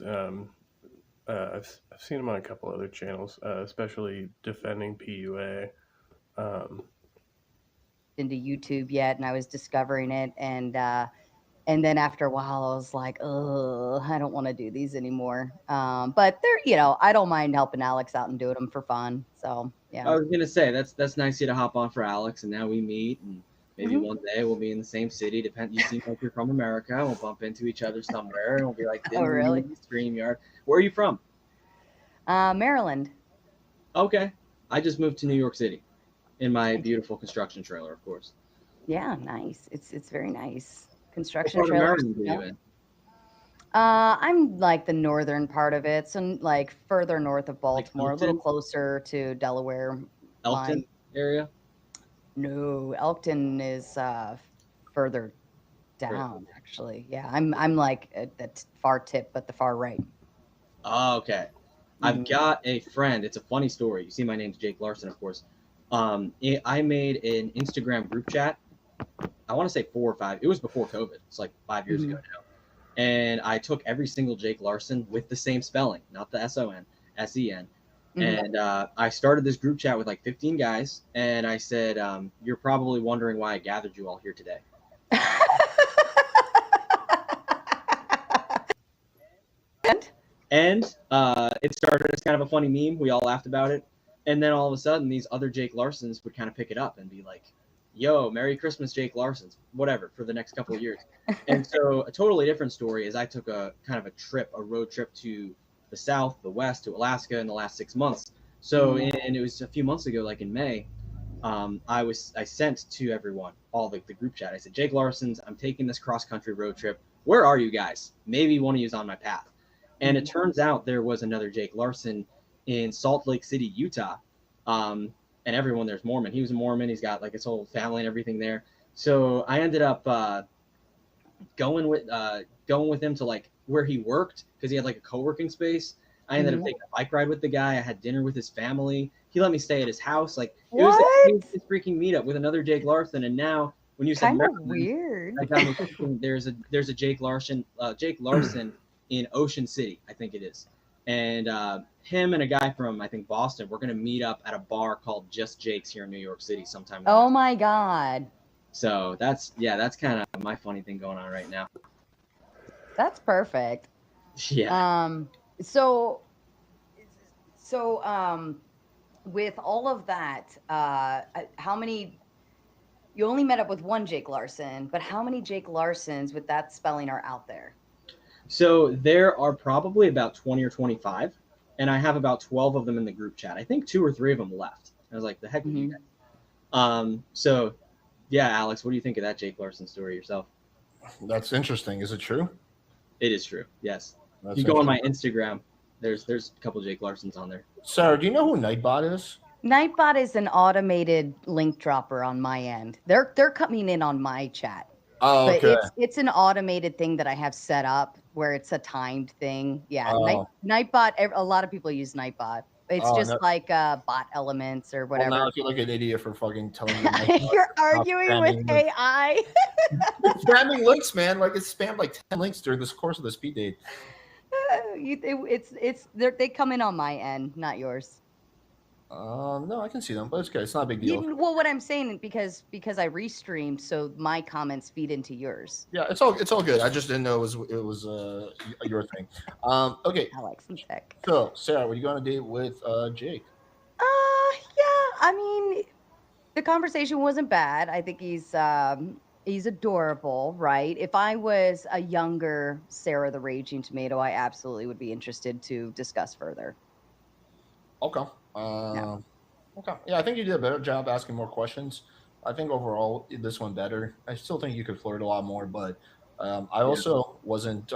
I've seen him on a couple other channels, especially defending PUA. Into YouTube yet, and I was discovering it, and then after a while, I was like, oh, I don't want to do these anymore. But they're, you know, I don't mind helping Alex out and doing them for fun. So yeah. I was gonna say that's nice of you to hop on for Alex, and now we meet, and maybe one day we'll be in the same city. You seem like you're from America. We'll bump into each other somewhere, and we'll be like, Oh, really? StreamYard. Where are you from? Maryland. Okay, I just moved to New York City, in my beautiful construction trailer, of course. Yeah, nice. It's very nice. Construction What part of trailers. Maryland are you in? I'm like the northern part of it, so like further north of Baltimore, a little Elkton? closer to Delaware. Elkton line. area? No, Elkton is further down, actually. Yeah, I'm like at the far tip, but the far right. Oh, okay. I've got a friend. It's a funny story. You see, my name's Jake Larson, of course. I made an Instagram group chat. I want to say 4 or 5. It was before COVID. It's like 5 years ago now. And I took every single Jake Larson with the same spelling, not the S-O-N, S-E-N. And I started this group chat with like 15 guys. And I said, you're probably wondering why I gathered you all here today. And it started as kind of a funny meme. We all laughed about it. And then all of a sudden, these other Jake Larsons would kind of pick it up and be like, yo, Merry Christmas, Jake Larsons, whatever, for the next couple of years. And so a totally different story is I took a kind of a road trip to the South, the West, to Alaska in the last 6 months. So, and it was a few months ago, like in May, I sent to everyone, all the group chat, I said, Jake Larsons, I'm taking this cross-country road trip. Where are you guys? Maybe one of you is on my path. And it turns out there was another Jake Larson in Salt Lake City, Utah. And everyone there's Mormon. He was a Mormon. He's got like his whole family and everything there. So I ended up going with him to like where he worked because he had like a co-working space. I ended up taking a bike ride with the guy. I had dinner with his family. He let me stay at his house. Like it was this freaking meetup with another Jake Larson. And now when you said kind of Maryland, weird, I got me thinking there's a Jake Larson in Ocean City, I think it is. And him and a guy from, I think, Boston, we're going to meet up at a bar called Just Jake's here in New York City sometime. Oh, my God. So that's kind of my funny thing going on right now. That's perfect. Yeah. So with all of that, how many, you only met up with one Jake Larson, but how many Jake Larsons with that spelling are out there? So there are probably about 20 or 25, and I have about 12 of them in the group chat. I think 2 or 3 of them left. I was like, the heck with you guys. So yeah, Alex, what do you think of that Jake Larson story yourself? That's interesting. Is it true? It is true. Yes. That's You go on my Instagram. There's a couple Jake Larsons on there. Sarah, do you know who Nightbot is? Nightbot is an automated link dropper on my end. They're coming in on my chat. Oh, okay. But it's an automated thing that I have set up where it's a timed thing. Yeah, Nightbot. A lot of people use Nightbot. It's just like bot elements or whatever. Well, now I feel like an idiot for fucking telling you. You're arguing with AI. It's spamming links, man. Like it's spammed like 10 links during this course of the speed date. They come in on my end, not yours. No, I can see them, but it's okay. It's not a big deal. Well, what I'm saying because I restreamed, so my comments feed into yours. Yeah, it's all good. I just didn't know it was your thing. Okay. Alex and Tech. So, Sarah, were you going on a date with Jake? Yeah. I mean, the conversation wasn't bad. I think he's adorable, right? If I was a younger Sarah the Raging Tomato, I absolutely would be interested to discuss further. Okay. Okay. Yeah, I think you did a better job asking more questions. I think overall this one better. I still think you could flirt a lot more, but I also wasn't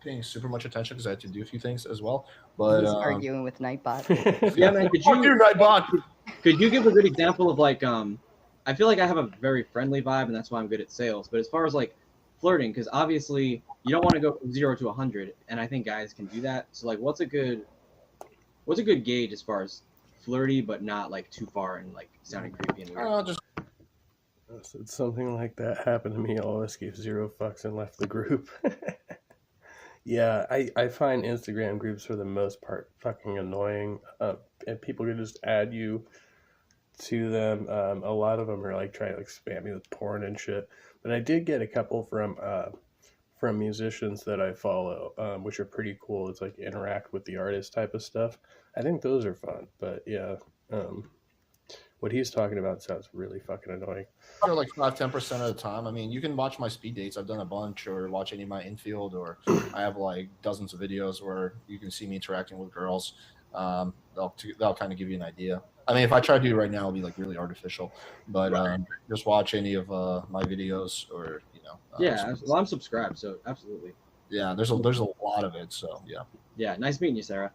paying super much attention because I had to do a few things as well. But arguing with Nightbot. Yeah, man. Could you Nightbot? Could you give a good example of like I feel like I have a very friendly vibe, and that's why I'm good at sales. But as far as like flirting, because obviously you don't want to go from 0 to 100, and I think guys can do that. So like, what's a good gauge as far as flirty, but not like too far and like sounding creepy and weird? Said something like that happened to me. I always gave 0 fucks and left the group. Yeah, I find Instagram groups for the most part fucking annoying. And people can just add you to them. A lot of them are like trying to like spam me with porn and shit. But I did get a couple from musicians that I follow, which are pretty cool. It's like interact with the artist type of stuff. I think those are fun. But yeah, what he's talking about sounds really fucking annoying. For like 5-10% of the time. I mean, you can watch my speed dates. I've done a bunch, or watch any of my infield, or I have like dozens of videos where you can see me interacting with girls. They'll kind of give you an idea. I mean, if I try to do it right now, it'll be like really artificial. But just watch any of my videos, or Yeah, well, I'm subscribed, so absolutely. Yeah, there's a lot of it. So yeah. Yeah, nice meeting you, Sarah.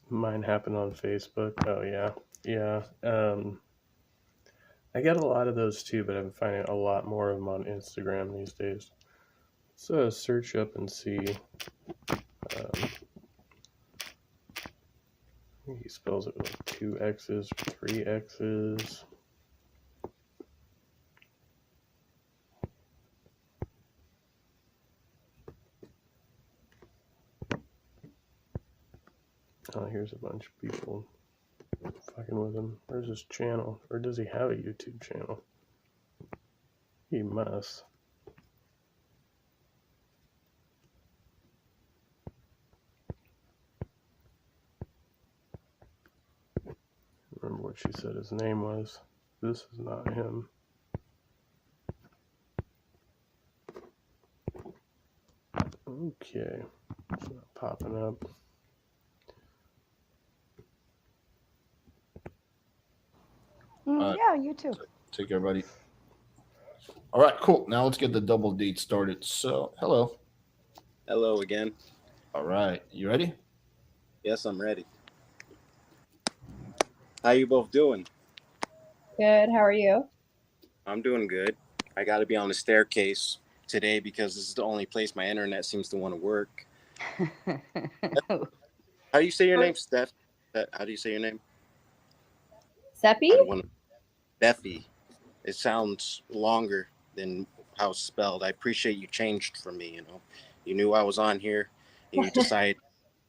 Mine happened on Facebook. Oh yeah. I get a lot of those too, but I'm finding a lot more of them on Instagram these days. So search up and see. He spells it with like 2 X's, 3 X's. Oh, here's a bunch of people fucking with him. Where's his channel? Or does he have a YouTube channel? He must. Remember what she said his name was. This is not him. Okay. It's not popping up. Yeah, you too. Take care, buddy. All right, cool. Now let's get the double date started. So, hello. Hello again. All right, you ready? Yes, I'm ready. How you both doing? Good. How are you? I'm doing good. I got to be on the staircase today because this is the only place my internet seems to want to work. How do you say your name, Steph? How do you say your name? Seppi? Steffi. It sounds longer than how it's spelled. I appreciate you changed for me. You knew I was on here, and you decided to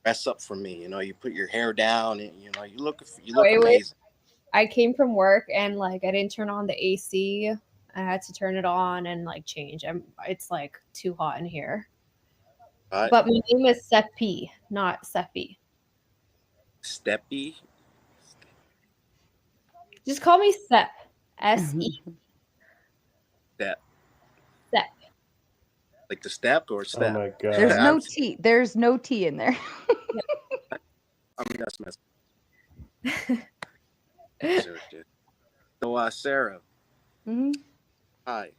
dress up for me. You put your hair down, and you look amazing. I came from work and like I didn't turn on the AC. I had to turn it on and like change. It's like too hot in here. But my name is Seppi, not Seppi. Steppy? Just call me Sep. S-E. Step. Step. Like the step or step? Oh my god. There's no T. There's no T in there. I'm just messing. So, Sarah. Mm-hmm. Hi.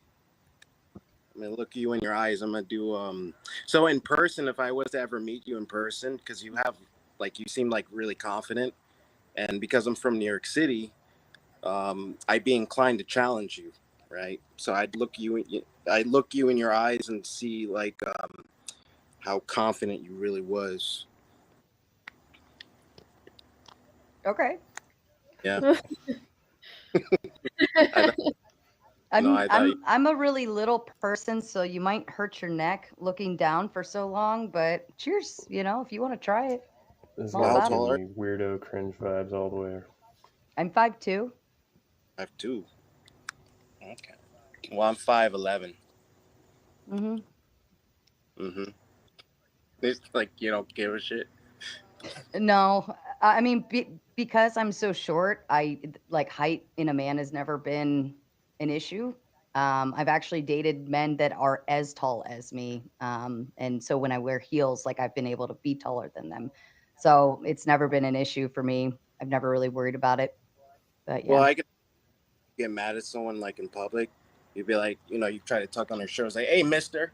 I'm gonna look you in your eyes. I'm gonna do so in person. If I was to ever meet you in person, because you seem like really confident, and because I'm from New York City, I'd be inclined to challenge you, right? So I'd look you in your eyes and see like how confident you really was. Okay. Yeah. I'm a really little person, so you might hurt your neck looking down for so long. But cheers, if you want to try it. This All guy's about it. giving me weirdo cringe vibes all the way. I'm 5'2". 5'2". Okay. Well, I'm 5'11". It's like you don't give a shit. No, I mean because I'm so short, height in a man has never been an issue. I've actually dated men that are as tall as me, and so when I wear heels, I've been able to be taller than them. So it's never been an issue for me. I've never really worried about it. But yeah. Well, I could get mad at someone in public. You'd be like, you try to tuck on their shirt, say, "Hey, mister."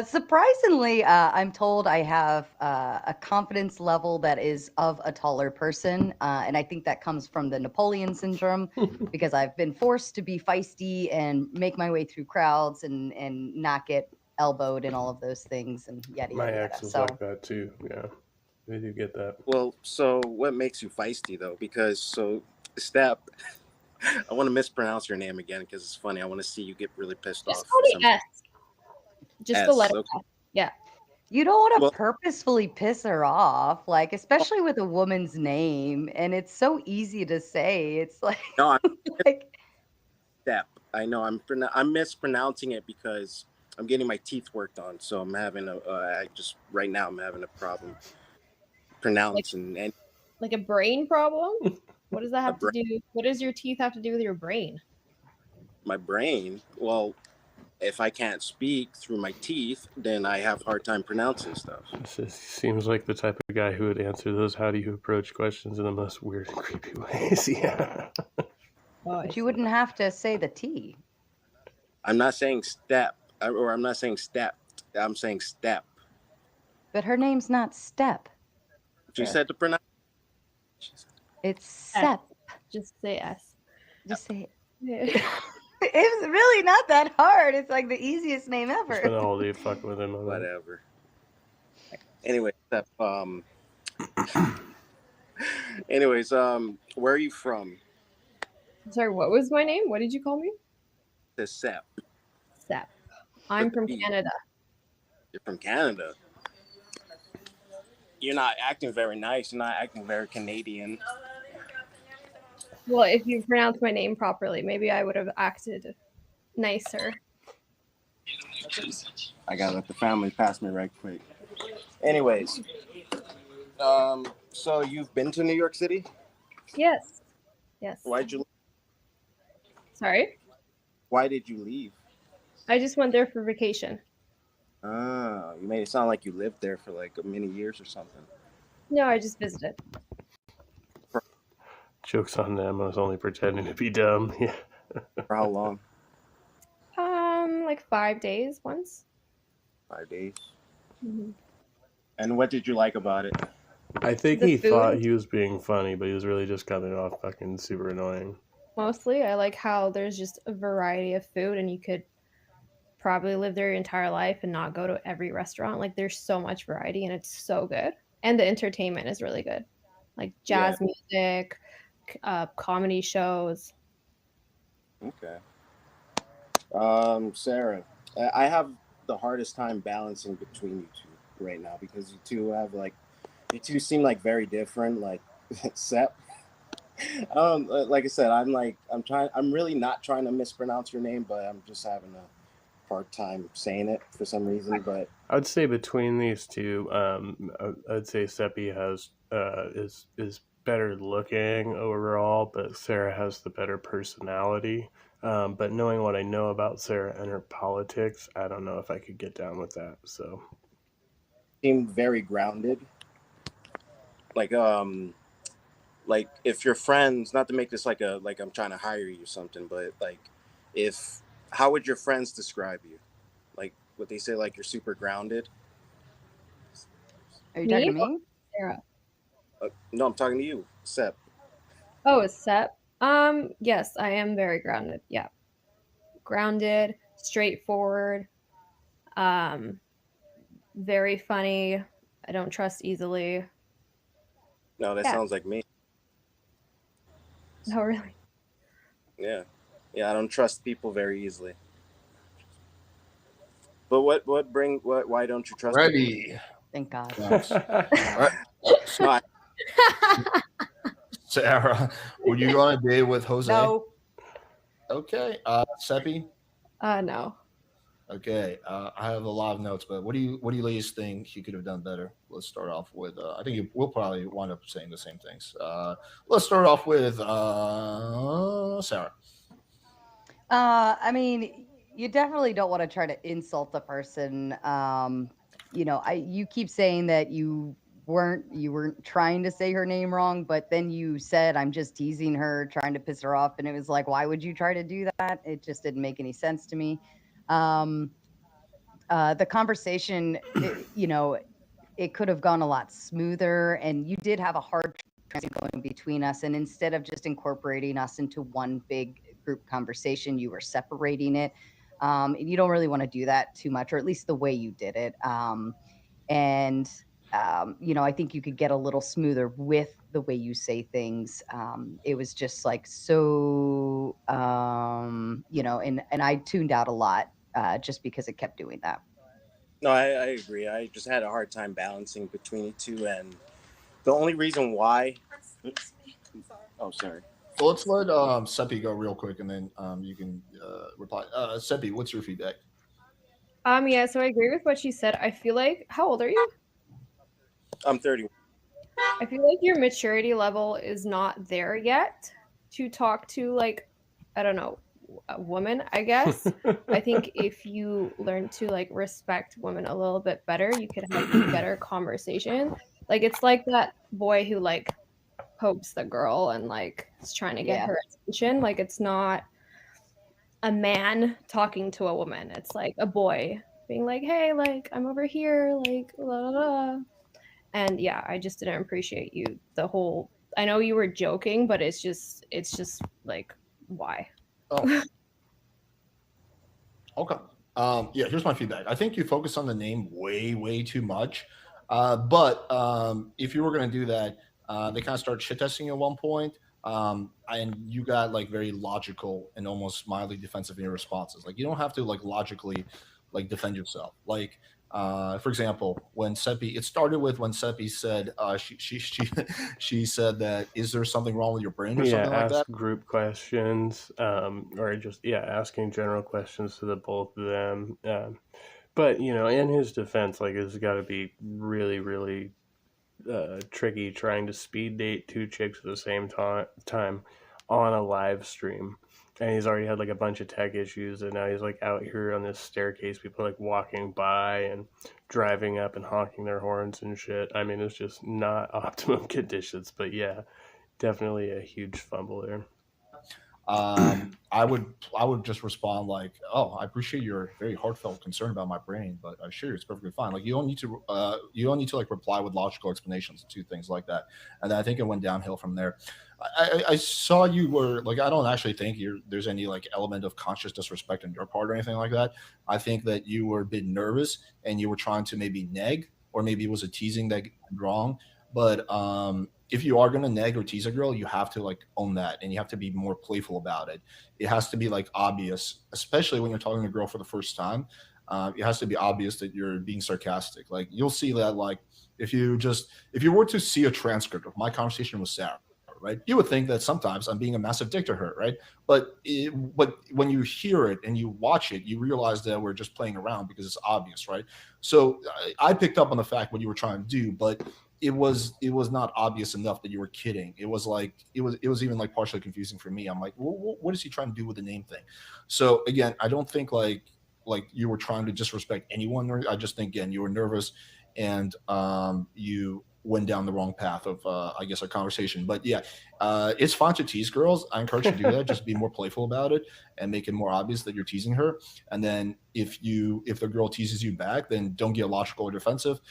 Surprisingly, I'm told I have a confidence level that is of a taller person. And I think that comes from the Napoleon syndrome because I've been forced to be feisty and make my way through crowds and not get elbowed and all of those things and yada, My yada, ex yada. is So, like that too. Yeah, they do get that. Well, so what makes you feisty though? Because Step, I want to mispronounce your name again because it's funny. I want to see you get really pissed Just off. call me S. Just the letter Okay. S. Yeah. you don't want to Well, purposefully piss her off, like, especially with a woman's name. And it's so easy to say. It's like, no, I'm like Step. I know I'm mispronouncing it because I'm getting my teeth worked on. So I'm having right now I'm having a problem pronouncing and Like a brain problem? What does that have to brain. do? What does your teeth have to do with your brain? My brain. Well, if I can't speak through my teeth, then I have a hard time pronouncing stuff. Seems like the type of guy who would answer those "how do you approach" questions in the most weird and creepy ways. Yeah. but you wouldn't have to say the T. I'm not saying step, or I'm not saying step. I'm saying step. But her name's not Step. She said to pronounce. It's Sep. Just say S. Just say it. Yeah. It's really not that hard. It's like the easiest name ever. Spend the whole day fucking with him. On Whatever. Anyway, Step. Anyways, where are you from? Sorry, what was my name? What did you call me? The Sep. Sep. I'm from Canada. You're from Canada. You're not acting very nice. You're not acting very Canadian. Well, if you pronounced my name properly, maybe I would have acted nicer. I gotta let the family pass me right quick. Anyways, so you've been to New York City? Yes. Yes. Why'd you? Sorry? Why did you leave? I just went there for vacation. Ah, you made it sound like you lived there for like many years or something. No, I just visited. Joke's on them. I was only pretending to be dumb. Yeah. For how long? Like 5 days once. 5 days. Mm-hmm. And what did you like about it? I think The he food. thought he was being funny, but he was really just coming off fucking super annoying. Mostly, I like how there's just a variety of food and you could probably live there your entire life and not go to every restaurant. Like there's so much variety and it's so good. And the entertainment is really good. Like jazz music, comedy shows. Okay. Sarah, I have the hardest time balancing between you two right now because you two seem like very different. Like, Sep. Like I said, I'm really not trying to mispronounce your name, but I'm just having a hard time saying it for some reason. But I'd say between these two, I'd say Seppi is better looking overall, but Sarah has the better personality. But knowing what I know about Sarah and her politics, I don't know if I could get down with that. So, seemed very grounded. Like if you're friends, not to make this like I'm trying to hire you or something, but like how would your friends describe you? Like would they say like you're super grounded? Are you talking to me? Sarah. No, I'm talking to you, Sep. Oh, it's Sep. Yes, I am very grounded. Yeah. Grounded, straightforward, very funny. I don't trust easily. No, that sounds like me. Oh, really? Yeah, I don't trust people very easily. But why don't you trust Ready. people? Thank God. Right. Sarah, would you go on a date with Jose? No. Okay. Seppi? No. Okay. I have a lot of notes, but what do you ladies think you could have done better? Let's start off with I think we'll probably wind up saying the same things. Let's start off with Sarah. I mean, you definitely don't want to try to insult the person. You keep saying that you weren't trying to say her name wrong, but then you said I'm just teasing her, trying to piss her off, and it was like, why would you try to do that? It just didn't make any sense to me. the conversation, it could have gone a lot smoother, and you did have a hard transition going between us. And instead of just incorporating us into one big group conversation, you were separating it. And you don't really want to do that too much, or at least the way you did it. I think you could get a little smoother with the way you say things. It was just like so, and I tuned out a lot just because it kept doing that. No, I agree. I just had a hard time balancing between the two, and the only reason why. Oh, sorry. So let's let Seppi go real quick, and then you can reply. Seppi, what's your feedback? Yeah, so I agree with what she said. I feel like, how old are you? I'm 31. I feel like your maturity level is not there yet to talk to, like, I don't know, a woman, I guess. I think if you learn to, like, respect women a little bit better, you could have a better conversation. Like, it's like that boy who, like, pokes the girl and, like, is trying to get her attention. Like, it's not a man talking to a woman. It's like a boy being like, hey, like, I'm over here, like, la la la. And yeah, I just didn't appreciate you the whole. I know you were joking, but it's just like, why? Oh. Okay. Yeah, here's my feedback. I think you focus on the name way too much. But if you were going to do that, they kind of start shit testing you at one point. And you got like very logical and almost mildly defensive in your responses. Like, you don't have to like logically like defend yourself. Like, for example, when Seppi, it started with when Seppi said, she said that, is there something wrong with your brain or something like that? Ask group questions, or just asking general questions to the both of them. But in his defense, like, it's got to be really tricky trying to speed date two chicks at the same time on a live stream. And he's already had like a bunch of tech issues, and now he's like out here on this staircase, people like walking by and driving up and honking their horns and shit. I mean, it's just not optimum conditions, but yeah, definitely a huge fumble there. I would just respond like, oh, I appreciate your very heartfelt concern about my brain, but I assure you it's perfectly fine. Like, you don't need to like reply with logical explanations to things like that. And I think it went downhill from there. I saw you were like, I don't actually think there's any like element of conscious disrespect on your part or anything like that. I think that you were a bit nervous and you were trying to maybe neg, or maybe it was a teasing that went wrong. But if you are going to neg or tease a girl, you have to like own that, and you have to be more playful about it. It has to be like obvious, especially when you're talking to a girl for the first time. It has to be obvious that you're being sarcastic. Like, you'll see that, like, if you were to see a transcript of my conversation with Sarah, right, you would think that sometimes I'm being a massive dick to her, right? But when you hear it and you watch it, you realize that we're just playing around because it's obvious, right? So I picked up on the fact what you were trying to do, but it was not obvious enough that you were kidding. It was like it was even like partially confusing for me. I'm like, what is he trying to do with the name thing? So again, I don't think like you were trying to disrespect anyone. I just think, again, you were nervous, and you went down the wrong path of I guess, a conversation. But yeah, it's fine to tease girls. I encourage you to do that. Just be more playful about it and make it more obvious that you're teasing her. And then if the girl teases you back, then don't get logical or defensive.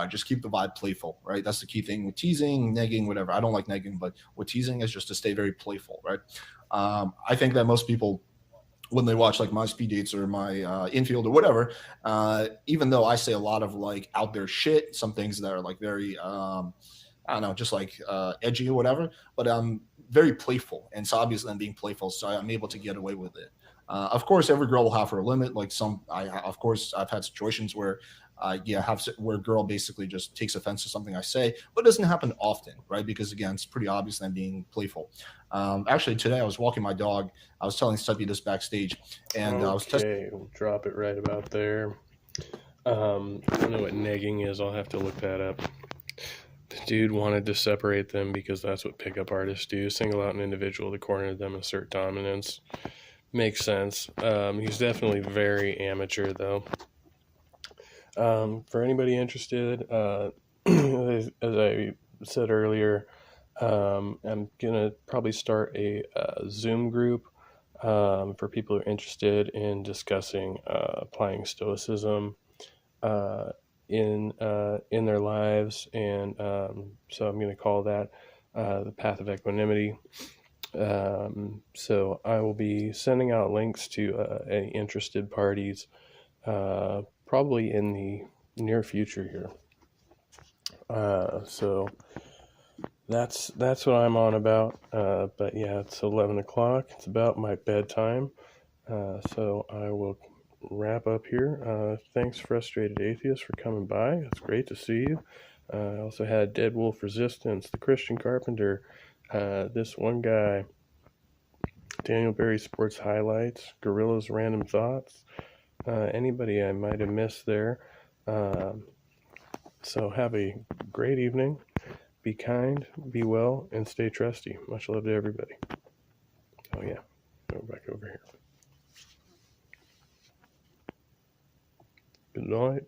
Just keep the vibe playful, right? That's the key thing with teasing, negging, whatever. I don't like negging, but with teasing is just to stay very playful, right? I think that most people, when they watch like my speed dates or my infield or whatever, even though I say a lot of like out there shit, some things that are like very I don't know, just like edgy or whatever, but I'm very playful, and so obviously I'm being playful, so I'm able to get away with it. Of course, every girl will have her limit. Like, I've had situations where where a girl basically just takes offense to something I say, but it doesn't happen often, right? Because again, it's pretty obvious that I'm being playful. Actually, today I was walking my dog. I was telling Stubby this backstage, and I was testing. We'll drop it right about there. I don't know what negging is. I'll have to look that up. The dude wanted to separate them because that's what pickup artists do: single out an individual to corner them, assert dominance. Makes sense. He's definitely very amateur, though. For anybody interested, as I said earlier, I'm gonna probably start a Zoom group for people who are interested in discussing applying Stoicism in their lives, and so I'm going to call that the path of equanimity. So I will be sending out links to any interested parties probably in the near future here. So that's what I'm on about. But yeah, it's 11 o'clock. It's about my bedtime. So I will wrap up here. Thanks, Frustrated Atheist, for coming by. It's great to see you. I also had Dead Wolf Resistance, The Christian Carpenter, this one guy, Daniel Berry Sports Highlights, Gorilla's Random Thoughts, anybody I might have missed there. So have a great evening. Be kind, be well, and stay trusty. Much love to everybody. Oh yeah, go back over here. Good night.